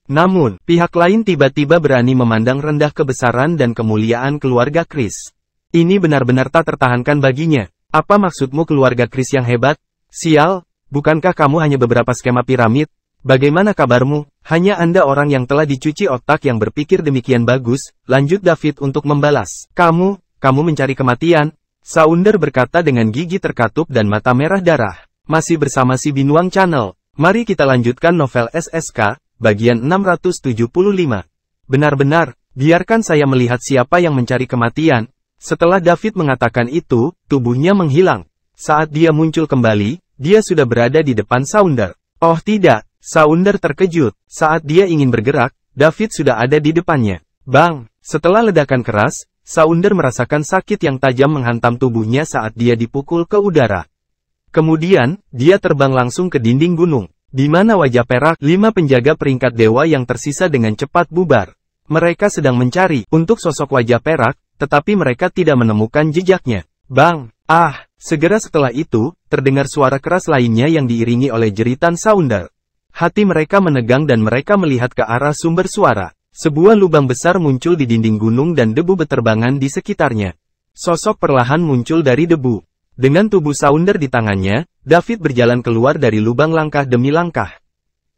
Namun, pihak lain tiba-tiba berani memandang rendah kebesaran dan kemuliaan keluarga Chris. Ini benar-benar tak tertahankan baginya. Apa maksudmu keluarga Chris yang hebat? Sial, bukankah kamu hanya beberapa skema piramid? Bagaimana kabarmu? Hanya Anda orang yang telah dicuci otak yang berpikir demikian bagus, lanjut David untuk membalas. Kamu mencari kematian? Sounder berkata dengan gigi terkatup dan mata merah darah. Masih bersama si Binuang Channel. Mari kita lanjutkan novel SSK, bagian 675. Benar-benar, biarkan saya melihat siapa yang mencari kematian. Setelah David mengatakan itu, tubuhnya menghilang. Saat dia muncul kembali, dia sudah berada di depan Sounder. Oh tidak! Sounder terkejut. Saat dia ingin bergerak, David sudah ada di depannya. Bang! Setelah ledakan keras, Sounder merasakan sakit yang tajam menghantam tubuhnya saat dia dipukul ke udara. Kemudian, dia terbang langsung ke dinding gunung. Di mana wajah perak, 5 penjaga peringkat dewa yang tersisa dengan cepat bubar. Mereka sedang mencari untuk sosok wajah perak, tetapi mereka tidak menemukan jejaknya. Bang! Segera setelah itu, terdengar suara keras lainnya yang diiringi oleh jeritan Sounder. Hati mereka menegang dan mereka melihat ke arah sumber suara. Sebuah lubang besar muncul di dinding gunung dan debu beterbangan di sekitarnya. Sosok perlahan muncul dari debu. Dengan tubuh Sounder di tangannya, David berjalan keluar dari lubang langkah demi langkah.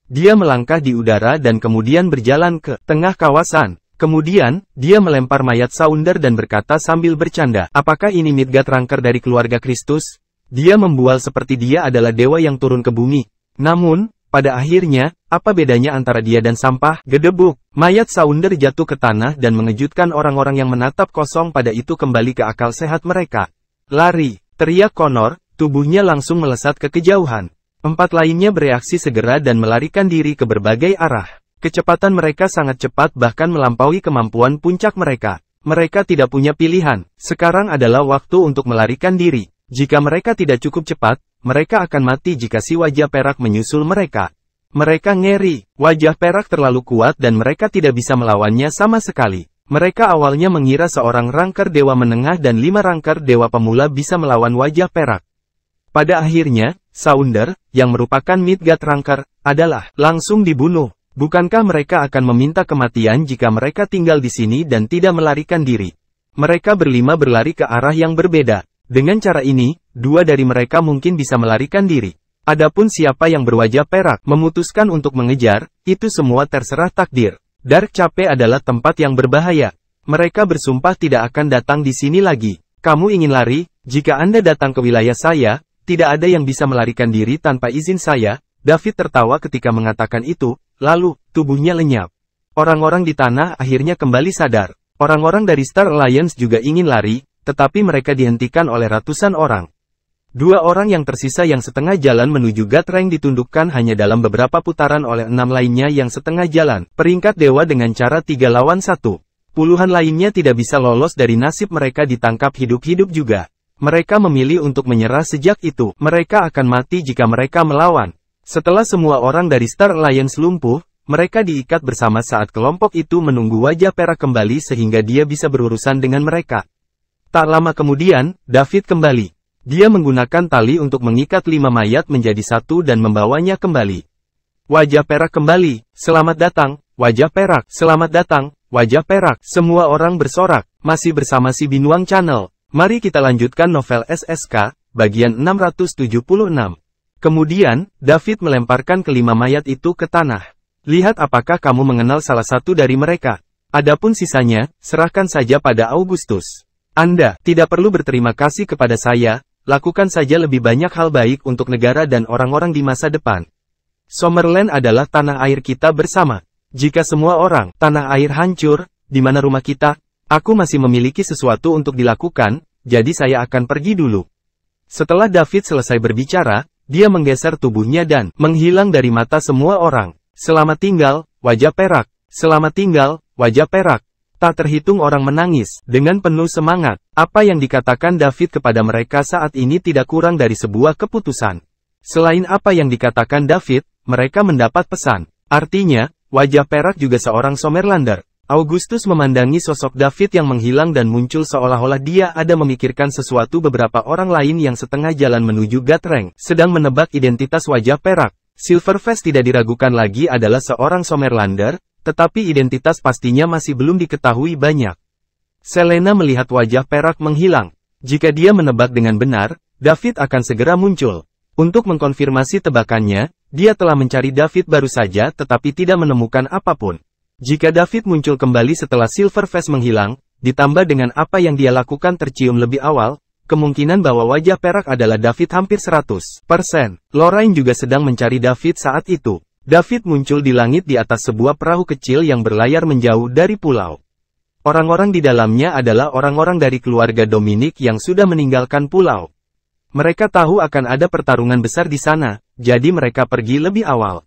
Dia melangkah di udara dan kemudian berjalan ke tengah kawasan. Kemudian, dia melempar mayat Sounder dan berkata sambil bercanda, "Apakah ini Midgardranker dari keluarga Kristus? Dia membual seperti dia adalah dewa yang turun ke bumi. Namun, pada akhirnya, apa bedanya antara dia dan sampah?" Gedebuk. Mayat Sounder jatuh ke tanah dan mengejutkan orang-orang yang menatap kosong pada itu kembali ke akal sehat mereka. "Lari!" teriak Connor, tubuhnya langsung melesat ke kejauhan. 4 lainnya bereaksi segera dan melarikan diri ke berbagai arah. Kecepatan mereka sangat cepat bahkan melampaui kemampuan puncak mereka. Mereka tidak punya pilihan. Sekarang adalah waktu untuk melarikan diri. Jika mereka tidak cukup cepat, mereka akan mati jika si wajah perak menyusul mereka. Mereka ngeri. Wajah perak terlalu kuat dan mereka tidak bisa melawannya sama sekali. Mereka awalnya mengira seorang rangker dewa menengah dan 5 rangker dewa pemula bisa melawan wajah perak. Pada akhirnya, Sounder, yang merupakan Midgardranker, adalah langsung dibunuh. Bukankah mereka akan meminta kematian jika mereka tinggal di sini dan tidak melarikan diri? Mereka berlima berlari ke arah yang berbeda. Dengan cara ini, 2 dari mereka mungkin bisa melarikan diri. Adapun siapa yang berwajah perak memutuskan untuk mengejar, itu semua terserah takdir. Dark Cape adalah tempat yang berbahaya. Mereka bersumpah tidak akan datang di sini lagi. Kamu ingin lari? Jika Anda datang ke wilayah saya, tidak ada yang bisa melarikan diri tanpa izin saya. David tertawa ketika mengatakan itu. Lalu, tubuhnya lenyap. Orang-orang di tanah akhirnya kembali sadar. Orang-orang dari Star Alliance juga ingin lari, tetapi mereka dihentikan oleh ratusan orang. 2 orang yang tersisa yang setengah jalan menuju Gatrang ditundukkan hanya dalam beberapa putaran oleh 6 lainnya yang setengah jalan. Peringkat dewa dengan cara 3 lawan 1. Puluhan lainnya tidak bisa lolos dari nasib mereka ditangkap hidup-hidup juga. Mereka memilih untuk menyerah sejak itu. Mereka akan mati jika mereka melawan. Setelah semua orang dari Star Alliance lumpuh, mereka diikat bersama saat kelompok itu menunggu wajah perak kembali sehingga dia bisa berurusan dengan mereka. Tak lama kemudian, David kembali. Dia menggunakan tali untuk mengikat 5 mayat menjadi satu dan membawanya kembali. Wajah perak kembali. "Selamat datang, wajah perak. Selamat datang, wajah perak." Semua orang bersorak. Masih bersama si Binuang Channel. Mari kita lanjutkan novel SSK, bagian 676. Kemudian, David melemparkan ke-5 mayat itu ke tanah. "Lihat apakah kamu mengenal salah satu dari mereka. Adapun sisanya, serahkan saja pada Augustus. Anda tidak perlu berterima kasih kepada saya, lakukan saja lebih banyak hal baik untuk negara dan orang-orang di masa depan. Summerland adalah tanah air kita bersama. Jika semua orang, tanah air hancur, di mana rumah kita? Aku masih memiliki sesuatu untuk dilakukan, jadi saya akan pergi dulu." Setelah David selesai berbicara, dia menggeser tubuhnya dan menghilang dari mata semua orang. "Selamat tinggal, wajah perak. Selamat tinggal, wajah perak." Tak terhitung orang menangis dengan penuh semangat. Apa yang dikatakan David kepada mereka saat ini tidak kurang dari sebuah keputusan. Selain apa yang dikatakan David, mereka mendapat pesan. Artinya, wajah perak juga seorang Summerlander. Augustus memandangi sosok David yang menghilang dan muncul seolah-olah dia ada memikirkan sesuatu. Beberapa orang lain yang setengah jalan menuju Gatrang sedang menebak identitas wajah perak. Silverface tidak diragukan lagi adalah seorang Summerlander, tetapi identitas pastinya masih belum diketahui banyak. Selena melihat wajah perak menghilang. Jika dia menebak dengan benar, David akan segera muncul. Untuk mengkonfirmasi tebakannya, dia telah mencari David baru saja tetapi tidak menemukan apapun. Jika David muncul kembali setelah Silverface menghilang, ditambah dengan apa yang dia lakukan tercium lebih awal, kemungkinan bahwa wajah perak adalah David hampir 100%. Lorraine juga sedang mencari David saat itu. David muncul di langit di atas sebuah perahu kecil yang berlayar menjauh dari pulau. Orang-orang di dalamnya adalah orang-orang dari keluarga Dominic yang sudah meninggalkan pulau. Mereka tahu akan ada pertarungan besar di sana, jadi mereka pergi lebih awal.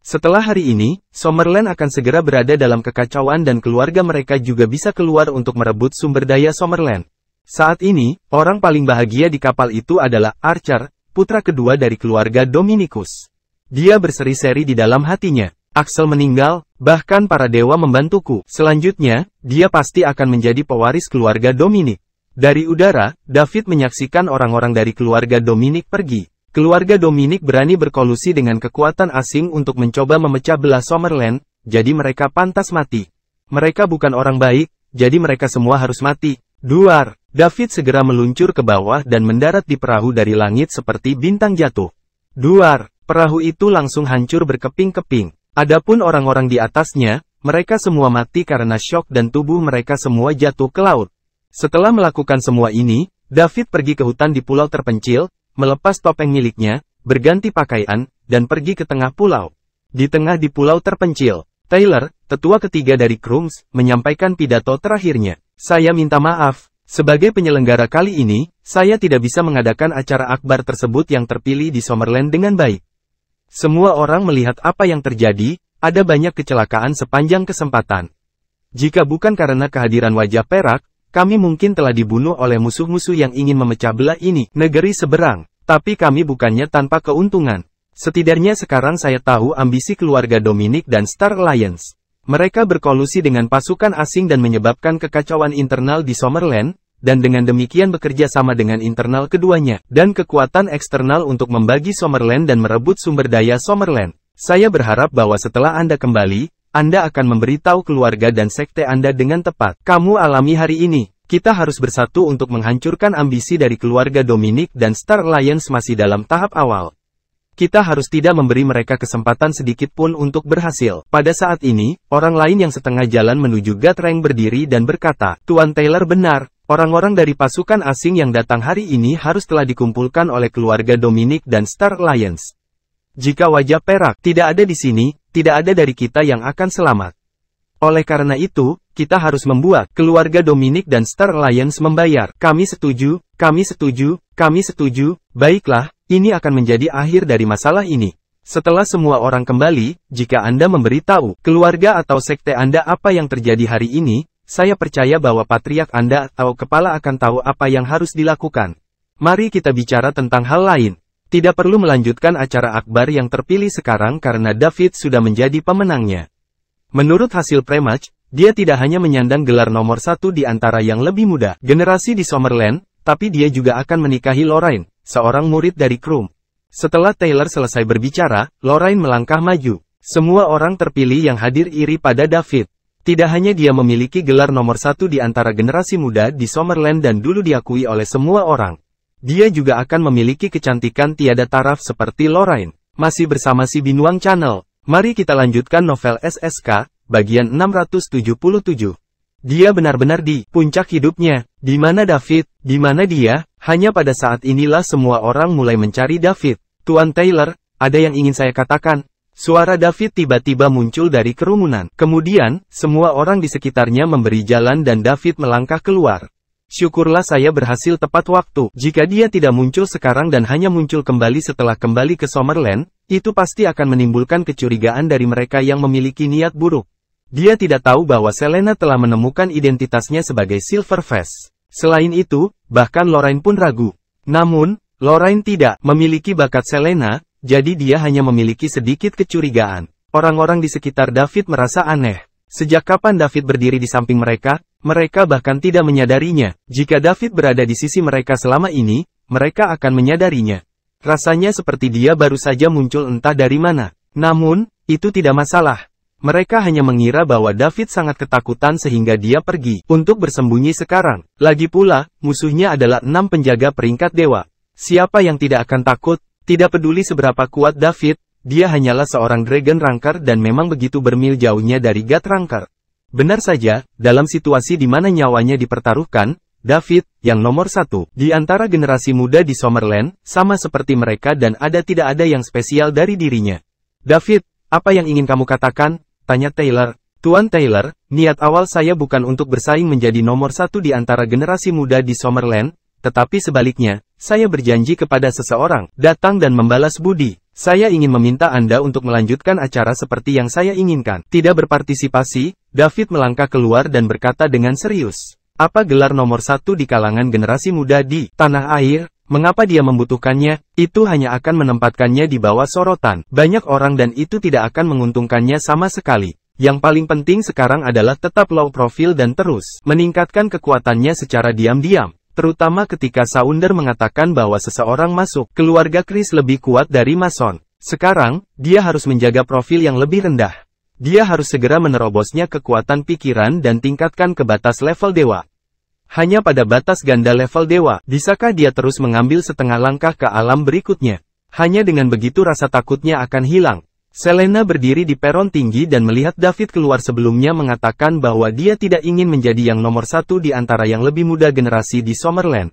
Setelah hari ini, Summerland akan segera berada dalam kekacauan dan keluarga mereka juga bisa keluar untuk merebut sumber daya Summerland. Saat ini, orang paling bahagia di kapal itu adalah Archer, putra kedua dari keluarga Dominicus. Dia berseri-seri di dalam hatinya. Axel meninggal, bahkan para dewa membantuku. Selanjutnya, dia pasti akan menjadi pewaris keluarga Dominic. Dari udara, David menyaksikan orang-orang dari keluarga Dominic pergi. Keluarga Dominic berani berkolusi dengan kekuatan asing untuk mencoba memecah belah Summerland, jadi mereka pantas mati. Mereka bukan orang baik, jadi mereka semua harus mati. Duar, David segera meluncur ke bawah dan mendarat di perahu dari langit seperti bintang jatuh. Duar, perahu itu langsung hancur berkeping-keping. Adapun orang-orang di atasnya, mereka semua mati karena syok dan tubuh mereka semua jatuh ke laut. Setelah melakukan semua ini, David pergi ke hutan di pulau terpencil, melepas topeng miliknya, berganti pakaian, dan pergi ke tengah pulau. Di tengah di pulau terpencil, Taylor, tetua ketiga dari Krums, menyampaikan pidato terakhirnya. Saya minta maaf, sebagai penyelenggara kali ini, saya tidak bisa mengadakan acara akbar tersebut yang terpilih di Summerland dengan baik. Semua orang melihat apa yang terjadi, ada banyak kecelakaan sepanjang kesempatan. Jika bukan karena kehadiran wajah perak, kami mungkin telah dibunuh oleh musuh-musuh yang ingin memecah belah ini, negeri seberang, tapi kami bukannya tanpa keuntungan. Setidaknya sekarang saya tahu ambisi keluarga Dominic dan Star Alliance. Mereka berkolusi dengan pasukan asing dan menyebabkan kekacauan internal di Summerland, dan dengan demikian bekerja sama dengan internal keduanya, dan kekuatan eksternal untuk membagi Summerland dan merebut sumber daya Summerland. Saya berharap bahwa setelah Anda kembali, Anda akan memberitahu keluarga dan sekte Anda dengan tepat. Kamu alami hari ini. Kita harus bersatu untuk menghancurkan ambisi dari keluarga Dominic dan Star Alliance masih dalam tahap awal. Kita harus tidak memberi mereka kesempatan sedikit pun untuk berhasil. Pada saat ini, orang lain yang setengah jalan menuju Gatrang berdiri dan berkata, Tuan Taylor benar, orang-orang dari pasukan asing yang datang hari ini harus telah dikumpulkan oleh keluarga Dominic dan Star Alliance. Jika wajah perak tidak ada di sini, tidak ada dari kita yang akan selamat. Oleh karena itu, kita harus membuat keluarga Dominic dan Star Alliance membayar. Kami setuju, kami setuju, kami setuju. Baiklah, ini akan menjadi akhir dari masalah ini. Setelah semua orang kembali, jika Anda memberitahu keluarga atau sekte Anda apa yang terjadi hari ini, saya percaya bahwa patriark Anda atau kepala akan tahu apa yang harus dilakukan. Mari kita bicara tentang hal lain. Tidak perlu melanjutkan acara akbar yang terpilih sekarang karena David sudah menjadi pemenangnya. Menurut hasil pre-match, dia tidak hanya menyandang gelar nomor 1 di antara yang lebih muda generasi di Summerland, tapi dia juga akan menikahi Lorraine, seorang murid dari Krum. Setelah Taylor selesai berbicara, Lorraine melangkah maju. Semua orang terpilih yang hadir iri pada David. Tidak hanya dia memiliki gelar nomor 1 di antara generasi muda di Summerland dan dulu diakui oleh semua orang. Dia juga akan memiliki kecantikan tiada taraf seperti Lorraine. Masih bersama si Binuang Channel. Mari kita lanjutkan novel SSK, bagian 677. Dia benar-benar di puncak hidupnya. Di mana David? Di mana dia? Hanya pada saat inilah semua orang mulai mencari David. Tuan Taylor, ada yang ingin saya katakan. Suara David tiba-tiba muncul dari kerumunan. Kemudian, semua orang di sekitarnya memberi jalan dan David melangkah keluar. Syukurlah saya berhasil tepat waktu. Jika dia tidak muncul sekarang dan hanya muncul kembali setelah kembali ke Summerland, itu pasti akan menimbulkan kecurigaan dari mereka yang memiliki niat buruk. Dia tidak tahu bahwa Selena telah menemukan identitasnya sebagai Silverface. Selain itu, bahkan Lorraine pun ragu. Namun, Lorraine tidak memiliki bakat Selena, jadi dia hanya memiliki sedikit kecurigaan. Orang-orang di sekitar David merasa aneh. Sejak kapan David berdiri di samping mereka? Mereka bahkan tidak menyadarinya. Jika David berada di sisi mereka selama ini, mereka akan menyadarinya. Rasanya seperti dia baru saja muncul entah dari mana. Namun, itu tidak masalah. Mereka hanya mengira bahwa David sangat ketakutan sehingga dia pergi untuk bersembunyi sekarang. Lagi pula, musuhnya adalah 6 penjaga peringkat dewa. Siapa yang tidak akan takut? Tidak peduli seberapa kuat David, dia hanyalah seorang Dragon Ranker dan memang begitu bermil jauhnya dari God Ranker. Benar saja, dalam situasi di mana nyawanya dipertaruhkan, David, yang nomor 1, di antara generasi muda di Summerland, sama seperti mereka dan tidak ada yang spesial dari dirinya. David, apa yang ingin kamu katakan? Tanya Taylor. Tuan Taylor, niat awal saya bukan untuk bersaing menjadi nomor 1 di antara generasi muda di Summerland, tetapi sebaliknya, saya berjanji kepada seseorang, datang dan membalas budi. Saya ingin meminta Anda untuk melanjutkan acara seperti yang saya inginkan. Tidak berpartisipasi, David melangkah keluar dan berkata dengan serius. Apa gelar nomor 1 di kalangan generasi muda di tanah air? Mengapa dia membutuhkannya? Itu hanya akan menempatkannya di bawah sorotan banyak orang dan itu tidak akan menguntungkannya sama sekali. Yang paling penting sekarang adalah tetap low profile dan terus meningkatkan kekuatannya secara diam-diam. Terutama ketika Sounder mengatakan bahwa seseorang masuk keluarga Chris lebih kuat dari Mason. Sekarang, dia harus menjaga profil yang lebih rendah. Dia harus segera menerobosnya kekuatan pikiran dan tingkatkan ke batas level dewa. Hanya pada batas ganda level dewa, bisakah dia terus mengambil setengah langkah ke alam berikutnya. Hanya dengan begitu rasa takutnya akan hilang. Selena berdiri di peron tinggi dan melihat David keluar sebelumnya mengatakan bahwa dia tidak ingin menjadi yang nomor satu di antara yang lebih muda generasi di Summerland.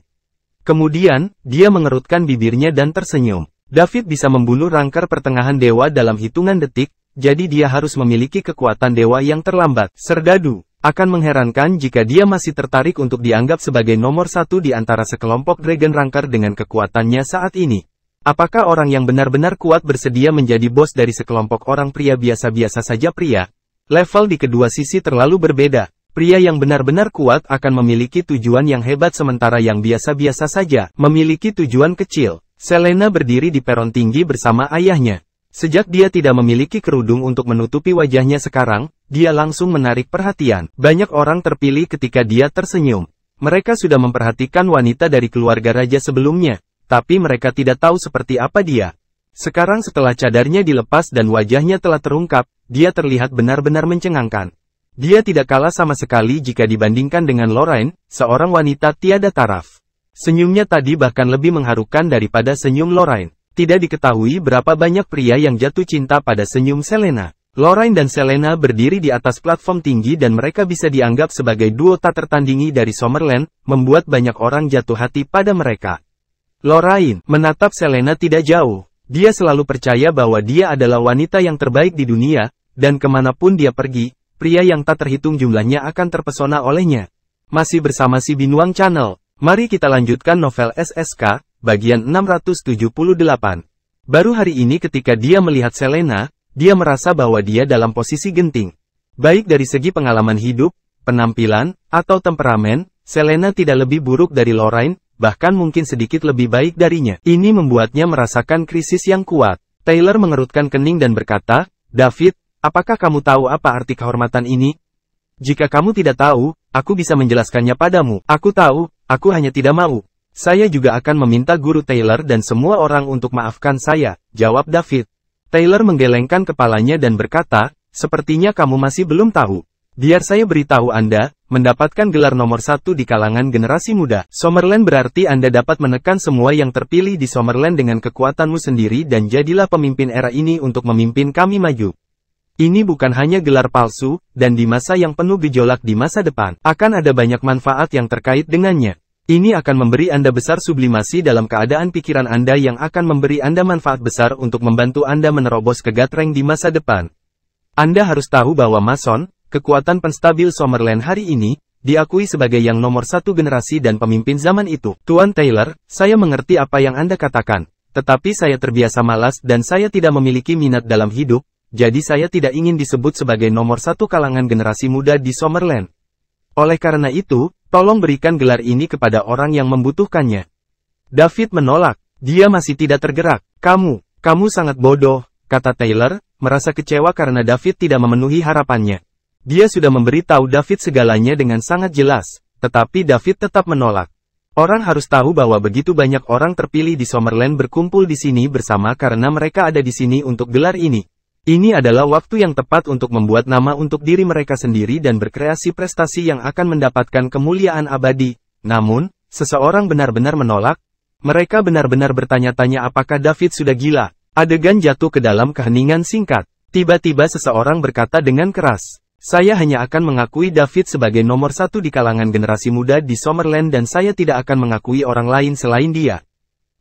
Kemudian, dia mengerutkan bibirnya dan tersenyum. David bisa membunuh rangkar pertengahan dewa dalam hitungan detik, jadi dia harus memiliki kekuatan dewa yang terlambat. Serdadu, akan mengherankan jika dia masih tertarik untuk dianggap sebagai nomor satu di antara sekelompok Dragon Rankar dengan kekuatannya saat ini. Apakah orang yang benar-benar kuat bersedia menjadi bos dari sekelompok orang pria biasa-biasa saja pria? Level di kedua sisi terlalu berbeda. Pria yang benar-benar kuat akan memiliki tujuan yang hebat sementara yang biasa-biasa saja memiliki tujuan kecil. Selena berdiri di peron tinggi bersama ayahnya. Sejak dia tidak memiliki kerudung untuk menutupi wajahnya sekarang, dia langsung menarik perhatian. Banyak orang terpilih ketika dia tersenyum. Mereka sudah memperhatikan wanita dari keluarga raja sebelumnya. Tapi mereka tidak tahu seperti apa dia. Sekarang setelah cadarnya dilepas dan wajahnya telah terungkap, dia terlihat benar-benar mencengangkan. Dia tidak kalah sama sekali jika dibandingkan dengan Lorraine, seorang wanita tiada taraf. Senyumnya tadi bahkan lebih mengharukan daripada senyum Lorraine. Tidak diketahui berapa banyak pria yang jatuh cinta pada senyum Selena. Lorraine dan Selena berdiri di atas platform tinggi dan mereka bisa dianggap sebagai duo tak tertandingi dari Summerland, membuat banyak orang jatuh hati pada mereka. Lorraine menatap Selena tidak jauh. Dia selalu percaya bahwa dia adalah wanita yang terbaik di dunia, dan kemanapun dia pergi, pria yang tak terhitung jumlahnya akan terpesona olehnya. Masih bersama si Binuang Channel, mari kita lanjutkan novel SSK, bagian 678. Baru hari ini ketika dia melihat Selena, dia merasa bahwa dia dalam posisi genting. Baik dari segi pengalaman hidup, penampilan, atau temperamen, Selena tidak lebih buruk dari Lorraine, bahkan mungkin sedikit lebih baik darinya. Ini membuatnya merasakan krisis yang kuat. Taylor mengerutkan kening dan berkata, David, apakah kamu tahu apa arti kehormatan ini? Jika kamu tidak tahu, aku bisa menjelaskannya padamu. Aku tahu, aku hanya tidak mau. Saya juga akan meminta guru Taylor dan semua orang untuk maafkan saya, jawab David. Taylor menggelengkan kepalanya dan berkata, sepertinya kamu masih belum tahu. Biar saya beritahu Anda, mendapatkan gelar nomor satu di kalangan generasi muda Summerland berarti Anda dapat menekan semua yang terpilih di Summerland dengan kekuatanmu sendiri dan jadilah pemimpin era ini untuk memimpin kami maju. Ini bukan hanya gelar palsu, dan di masa yang penuh gejolak di masa depan, akan ada banyak manfaat yang terkait dengannya. Ini akan memberi Anda besar sublimasi dalam keadaan pikiran Anda yang akan memberi Anda manfaat besar untuk membantu Anda menerobos ke Gatreng di masa depan. Anda harus tahu bahwa Mason, kekuatan penstabil Summerland hari ini, diakui sebagai yang nomor satu generasi dan pemimpin zaman itu. Tuan Taylor, saya mengerti apa yang Anda katakan, tetapi saya terbiasa malas dan saya tidak memiliki minat dalam hidup, jadi saya tidak ingin disebut sebagai nomor satu kalangan generasi muda di Summerland. Oleh karena itu, tolong berikan gelar ini kepada orang yang membutuhkannya. David menolak, dia masih tidak tergerak. Kamu sangat bodoh, kata Taylor, merasa kecewa karena David tidak memenuhi harapannya. Dia sudah memberi tahu David segalanya dengan sangat jelas, tetapi David tetap menolak. Orang harus tahu bahwa begitu banyak orang terpilih di Summerland berkumpul di sini bersama karena mereka ada di sini untuk gelar ini. Ini adalah waktu yang tepat untuk membuat nama untuk diri mereka sendiri dan berkreasi prestasi yang akan mendapatkan kemuliaan abadi. Namun, seseorang benar-benar menolak. Mereka benar-benar bertanya-tanya apakah David sudah gila. Adegan jatuh ke dalam keheningan singkat. Tiba-tiba seseorang berkata dengan keras. Saya hanya akan mengakui David sebagai nomor satu di kalangan generasi muda di Summerland dan saya tidak akan mengakui orang lain selain dia.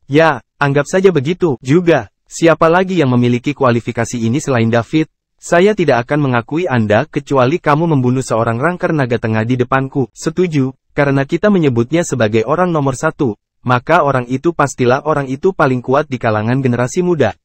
Ya, anggap saja begitu. Juga, siapa lagi yang memiliki kualifikasi ini selain David? Saya tidak akan mengakui Anda kecuali kamu membunuh seorang Rankar naga tengah di depanku. Setuju, karena kita menyebutnya sebagai orang nomor satu, maka orang itu pastilah orang itu paling kuat di kalangan generasi muda.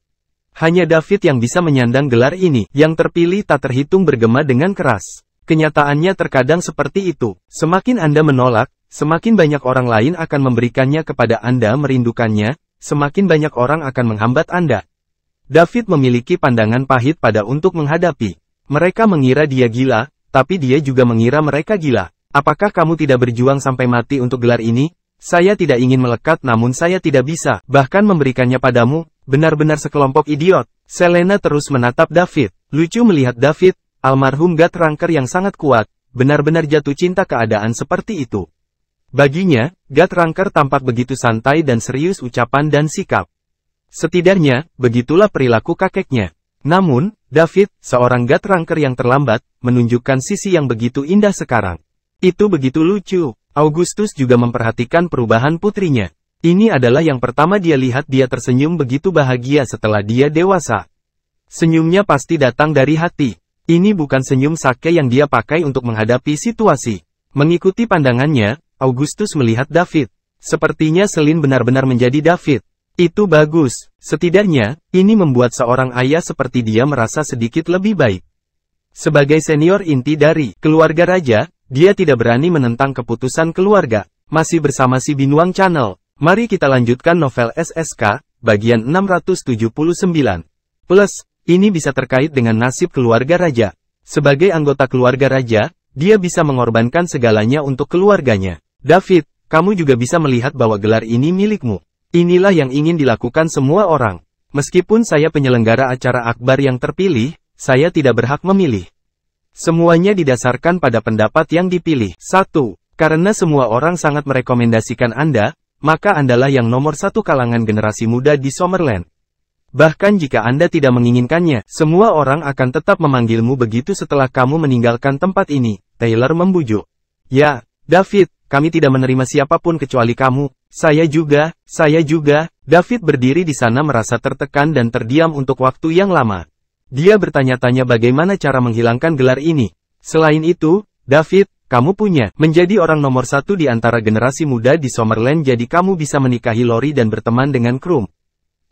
Hanya David yang bisa menyandang gelar ini, yang terpilih tak terhitung bergema dengan keras. Kenyataannya terkadang seperti itu. Semakin Anda menolak, semakin banyak orang lain akan memberikannya kepada Anda merindukannya, semakin banyak orang akan menghambat Anda. David memiliki pandangan pahit pada untuk menghadapi. Mereka mengira dia gila, tapi dia juga mengira mereka gila. Apakah kamu tidak berjuang sampai mati untuk gelar ini? Saya tidak ingin melekat namun saya tidak bisa, bahkan memberikannya padamu. Benar-benar sekelompok idiot. Selena terus menatap David. Lucu melihat David, almarhum God Ranker yang sangat kuat, benar-benar jatuh cinta keadaan seperti itu. Baginya, God Ranker tampak begitu santai dan serius ucapan dan sikap. Setidaknya, begitulah perilaku kakeknya. Namun, David, seorang God Ranker yang terlambat, menunjukkan sisi yang begitu indah sekarang. Itu begitu lucu. Augustus juga memperhatikan perubahan putrinya. Ini adalah yang pertama dia lihat dia tersenyum begitu bahagia setelah dia dewasa. Senyumnya pasti datang dari hati. Ini bukan senyum sake yang dia pakai untuk menghadapi situasi. Mengikuti pandangannya, Augustus melihat David. Sepertinya Celine benar-benar menjadi David. Itu bagus. Setidaknya, ini membuat seorang ayah seperti dia merasa sedikit lebih baik. Sebagai senior inti dari keluarga raja, dia tidak berani menentang keputusan keluarga. Masih bersama si Binuang Channel. Mari kita lanjutkan novel SSK, bagian 679. Plus, ini bisa terkait dengan nasib keluarga raja. Sebagai anggota keluarga raja, dia bisa mengorbankan segalanya untuk keluarganya. David, kamu juga bisa melihat bahwa gelar ini milikmu. Inilah yang ingin dilakukan semua orang. Meskipun saya penyelenggara acara akbar yang terpilih, saya tidak berhak memilih. Semuanya didasarkan pada pendapat yang dipilih. 1. Karena semua orang sangat merekomendasikan Anda, maka Andalah yang nomor satu kalangan generasi muda di Summerland. Bahkan jika Anda tidak menginginkannya, semua orang akan tetap memanggilmu begitu setelah kamu meninggalkan tempat ini, Taylor membujuk. Ya, David, kami tidak menerima siapapun kecuali kamu. Saya juga. David berdiri di sana merasa tertekan dan terdiam untuk waktu yang lama. Dia bertanya-tanya bagaimana cara menghilangkan gelar ini. Selain itu, David, kamu punya menjadi orang nomor satu di antara generasi muda di Summerland, jadi kamu bisa menikahi Lori dan berteman dengan Krum.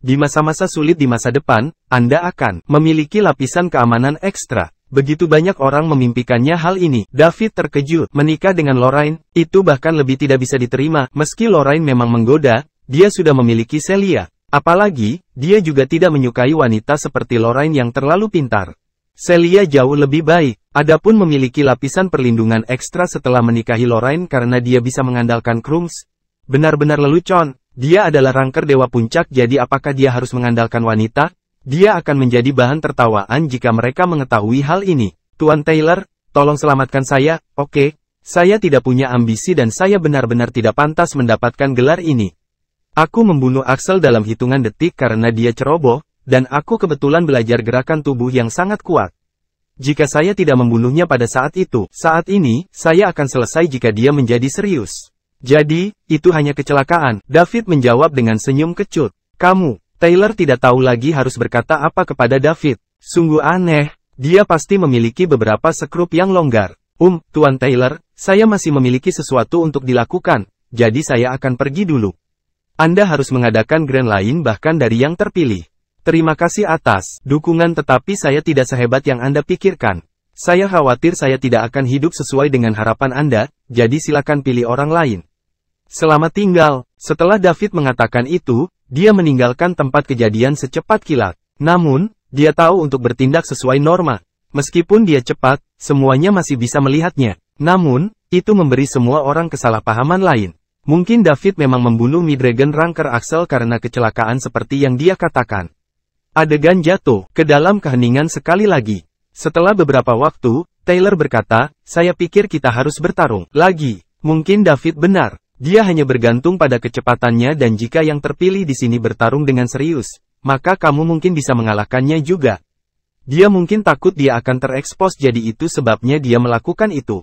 Di masa-masa sulit di masa depan, Anda akan memiliki lapisan keamanan ekstra. Begitu banyak orang memimpikannya hal ini. David terkejut. Menikah dengan Lorraine, itu bahkan lebih tidak bisa diterima. Meski Lorraine memang menggoda, dia sudah memiliki Celia. Apalagi, dia juga tidak menyukai wanita seperti Lorraine yang terlalu pintar. Celia jauh lebih baik. Adapun memiliki lapisan perlindungan ekstra setelah menikahi Lorraine karena dia bisa mengandalkan Krums. Benar-benar lelucon. Dia adalah Ranker Dewa Puncak, jadi apakah dia harus mengandalkan wanita? Dia akan menjadi bahan tertawaan jika mereka mengetahui hal ini. Tuan Taylor, tolong selamatkan saya. Oke, saya tidak punya ambisi dan saya benar-benar tidak pantas mendapatkan gelar ini. Aku membunuh Axel dalam hitungan detik karena dia ceroboh, dan aku kebetulan belajar gerakan tubuh yang sangat kuat. Jika saya tidak membunuhnya pada saat itu, saat ini, saya akan selesai jika dia menjadi serius. Jadi, itu hanya kecelakaan. David menjawab dengan senyum kecut. Kamu, Taylor tidak tahu lagi harus berkata apa kepada David. Sungguh aneh, dia pasti memiliki beberapa sekrup yang longgar. Tuan Taylor, saya masih memiliki sesuatu untuk dilakukan, jadi saya akan pergi dulu. Anda harus mengadakan grand lain bahkan dari yang terpilih. Terima kasih atas dukungan, tetapi saya tidak sehebat yang Anda pikirkan. Saya khawatir saya tidak akan hidup sesuai dengan harapan Anda, jadi silakan pilih orang lain. Selamat tinggal. Setelah David mengatakan itu, dia meninggalkan tempat kejadian secepat kilat. Namun, dia tahu untuk bertindak sesuai norma. Meskipun dia cepat, semuanya masih bisa melihatnya. Namun, itu memberi semua orang kesalahpahaman lain. Mungkin David memang membunuh Midragon Ranker Axel karena kecelakaan seperti yang dia katakan. Adegan jatuh ke dalam keheningan sekali lagi. Setelah beberapa waktu, Taylor berkata, saya pikir kita harus bertarung lagi. Mungkin David benar. Dia hanya bergantung pada kecepatannya dan jika yang terpilih di sini bertarung dengan serius, maka kamu mungkin bisa mengalahkannya juga. Dia mungkin takut dia akan terekspos, jadi itu sebabnya dia melakukan itu.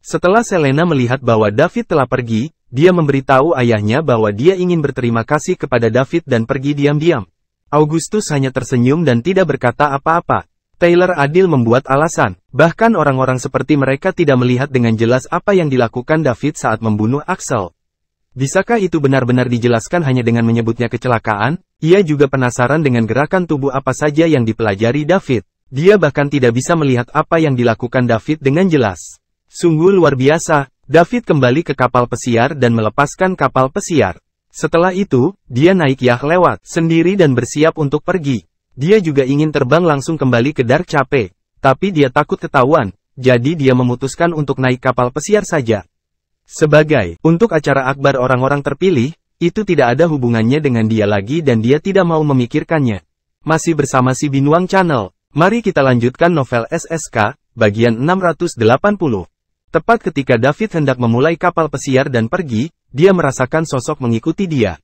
Setelah Selena melihat bahwa David telah pergi, dia memberitahu ayahnya bahwa dia ingin berterima kasih kepada David dan pergi diam-diam. Augustus hanya tersenyum dan tidak berkata apa-apa. Taylor adil membuat alasan. Bahkan orang-orang seperti mereka tidak melihat dengan jelas apa yang dilakukan David saat membunuh Axel. Bisakah itu benar-benar dijelaskan hanya dengan menyebutnya kecelakaan? Ia juga penasaran dengan gerakan tubuh apa saja yang dipelajari David. Dia bahkan tidak bisa melihat apa yang dilakukan David dengan jelas. Sungguh luar biasa. David kembali ke kapal pesiar dan melepaskan kapal pesiar. Setelah itu, dia naik yah lewat sendiri dan bersiap untuk pergi. Dia juga ingin terbang langsung kembali ke Dark Cape, tapi dia takut ketahuan, jadi dia memutuskan untuk naik kapal pesiar saja. Sebagai untuk acara akbar orang-orang terpilih, itu tidak ada hubungannya dengan dia lagi dan dia tidak mau memikirkannya. Masih bersama si Binuang Channel, mari kita lanjutkan novel SSK, bagian 680. Tepat ketika David hendak memulai kapal pesiar dan pergi, dia merasakan sosok mengikuti dia.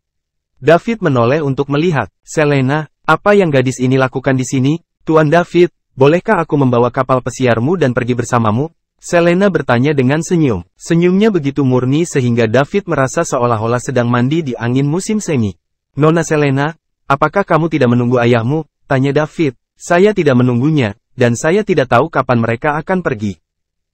David menoleh untuk melihat. Selena, apa yang gadis ini lakukan di sini? Tuan David, bolehkah aku membawa kapal pesiarmu dan pergi bersamamu? Selena bertanya dengan senyum. Senyumnya begitu murni sehingga David merasa seolah-olah sedang mandi di angin musim semi. Nona Selena, apakah kamu tidak menunggu ayahmu? Tanya David. Saya tidak menunggunya, dan saya tidak tahu kapan mereka akan pergi.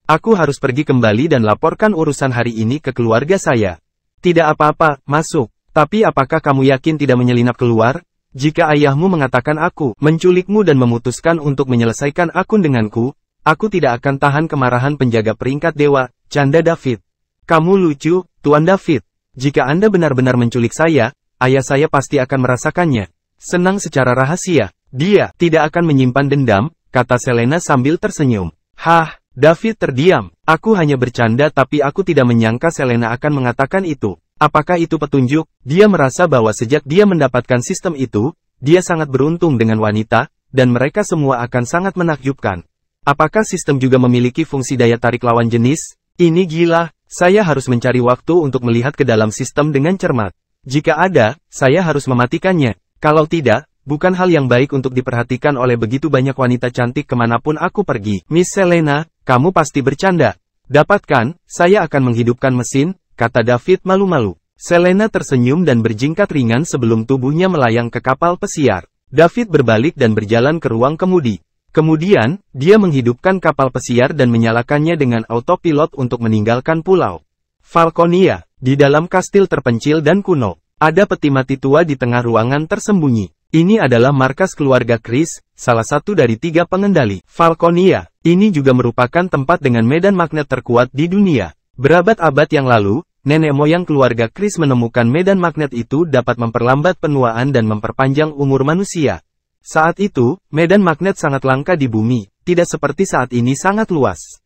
Aku harus pergi kembali dan laporkan urusan hari ini ke keluarga saya. Tidak apa-apa, masuk. Tapi apakah kamu yakin tidak menyelinap keluar? Jika ayahmu mengatakan aku menculikmu dan memutuskan untuk menyelesaikan akun denganku, aku tidak akan tahan kemarahan penjaga peringkat dewa, canda David. Kamu lucu, Tuan David. Jika Anda benar-benar menculik saya, ayah saya pasti akan merasakannya. Senang secara rahasia. Dia tidak akan menyimpan dendam, kata Selena sambil tersenyum. Hah, David terdiam. Aku hanya bercanda tapi aku tidak menyangka Selena akan mengatakan itu. Apakah itu petunjuk? Dia merasa bahwa sejak dia mendapatkan sistem itu, dia sangat beruntung dengan wanita, dan mereka semua akan sangat menakjubkan. Apakah sistem juga memiliki fungsi daya tarik lawan jenis? Ini gila, saya harus mencari waktu untuk melihat ke dalam sistem dengan cermat. Jika ada, saya harus mematikannya. Kalau tidak, bukan hal yang baik untuk diperhatikan oleh begitu banyak wanita cantik kemanapun aku pergi. Miss Selena, kamu pasti bercanda. Dapatkan, saya akan menghidupkan mesin, kata David malu-malu. Selena tersenyum dan berjingkat ringan sebelum tubuhnya melayang ke kapal pesiar. David berbalik dan berjalan ke ruang kemudi. Kemudian, dia menghidupkan kapal pesiar dan menyalakannya dengan autopilot untuk meninggalkan pulau Falconia. Di dalam kastil terpencil dan kuno, ada peti mati tua di tengah ruangan tersembunyi. Ini adalah markas keluarga Chris, salah satu dari 3 pengendali Falconia. Ini juga merupakan tempat dengan medan magnet terkuat di dunia. Berabad-abad yang lalu, nenek moyang keluarga Chris menemukan medan magnet itu dapat memperlambat penuaan dan memperpanjang umur manusia. Saat itu, medan magnet sangat langka di bumi, tidak seperti saat ini sangat luas.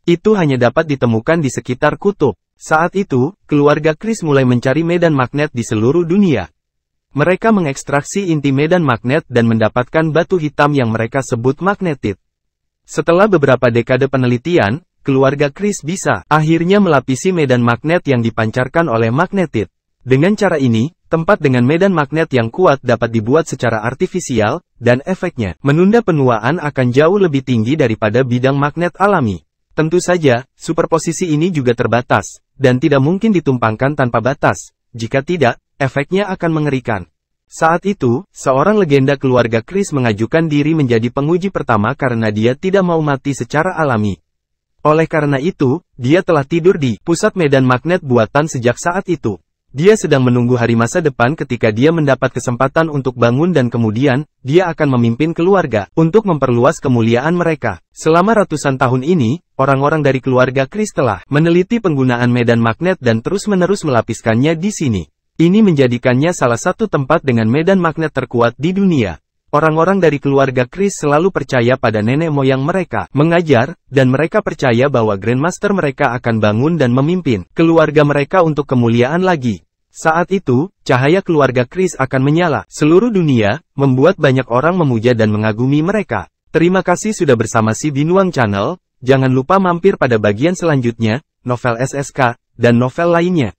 Itu hanya dapat ditemukan di sekitar kutub. Saat itu, keluarga Chris mulai mencari medan magnet di seluruh dunia. Mereka mengekstraksi inti medan magnet dan mendapatkan batu hitam yang mereka sebut magnetit. Setelah beberapa dekade penelitian, keluarga Chris bisa akhirnya melapisi medan magnet yang dipancarkan oleh magnetit. Dengan cara ini, tempat dengan medan magnet yang kuat dapat dibuat secara artifisial, dan efeknya menunda penuaan akan jauh lebih tinggi daripada bidang magnet alami. Tentu saja, superposisi ini juga terbatas, dan tidak mungkin ditumpangkan tanpa batas. Jika tidak, efeknya akan mengerikan. Saat itu, seorang legenda keluarga Chris mengajukan diri menjadi penguji pertama karena dia tidak mau mati secara alami. Oleh karena itu, dia telah tidur di pusat medan magnet buatan sejak saat itu. Dia sedang menunggu hari masa depan ketika dia mendapat kesempatan untuk bangun dan kemudian, dia akan memimpin keluarga untuk memperluas kemuliaan mereka. Selama ratusan tahun ini, orang-orang dari keluarga Chris telah meneliti penggunaan medan magnet dan terus-menerus melapiskannya di sini. Ini menjadikannya salah satu tempat dengan medan magnet terkuat di dunia. Orang-orang dari keluarga Chris selalu percaya pada nenek moyang mereka, mengajar, dan mereka percaya bahwa Grandmaster mereka akan bangun dan memimpin keluarga mereka untuk kemuliaan lagi. Saat itu, cahaya keluarga Chris akan menyala seluruh dunia, membuat banyak orang memuja dan mengagumi mereka. Terima kasih sudah bersama si Binuang Channel, jangan lupa mampir pada bagian selanjutnya, novel SSK, dan novel lainnya.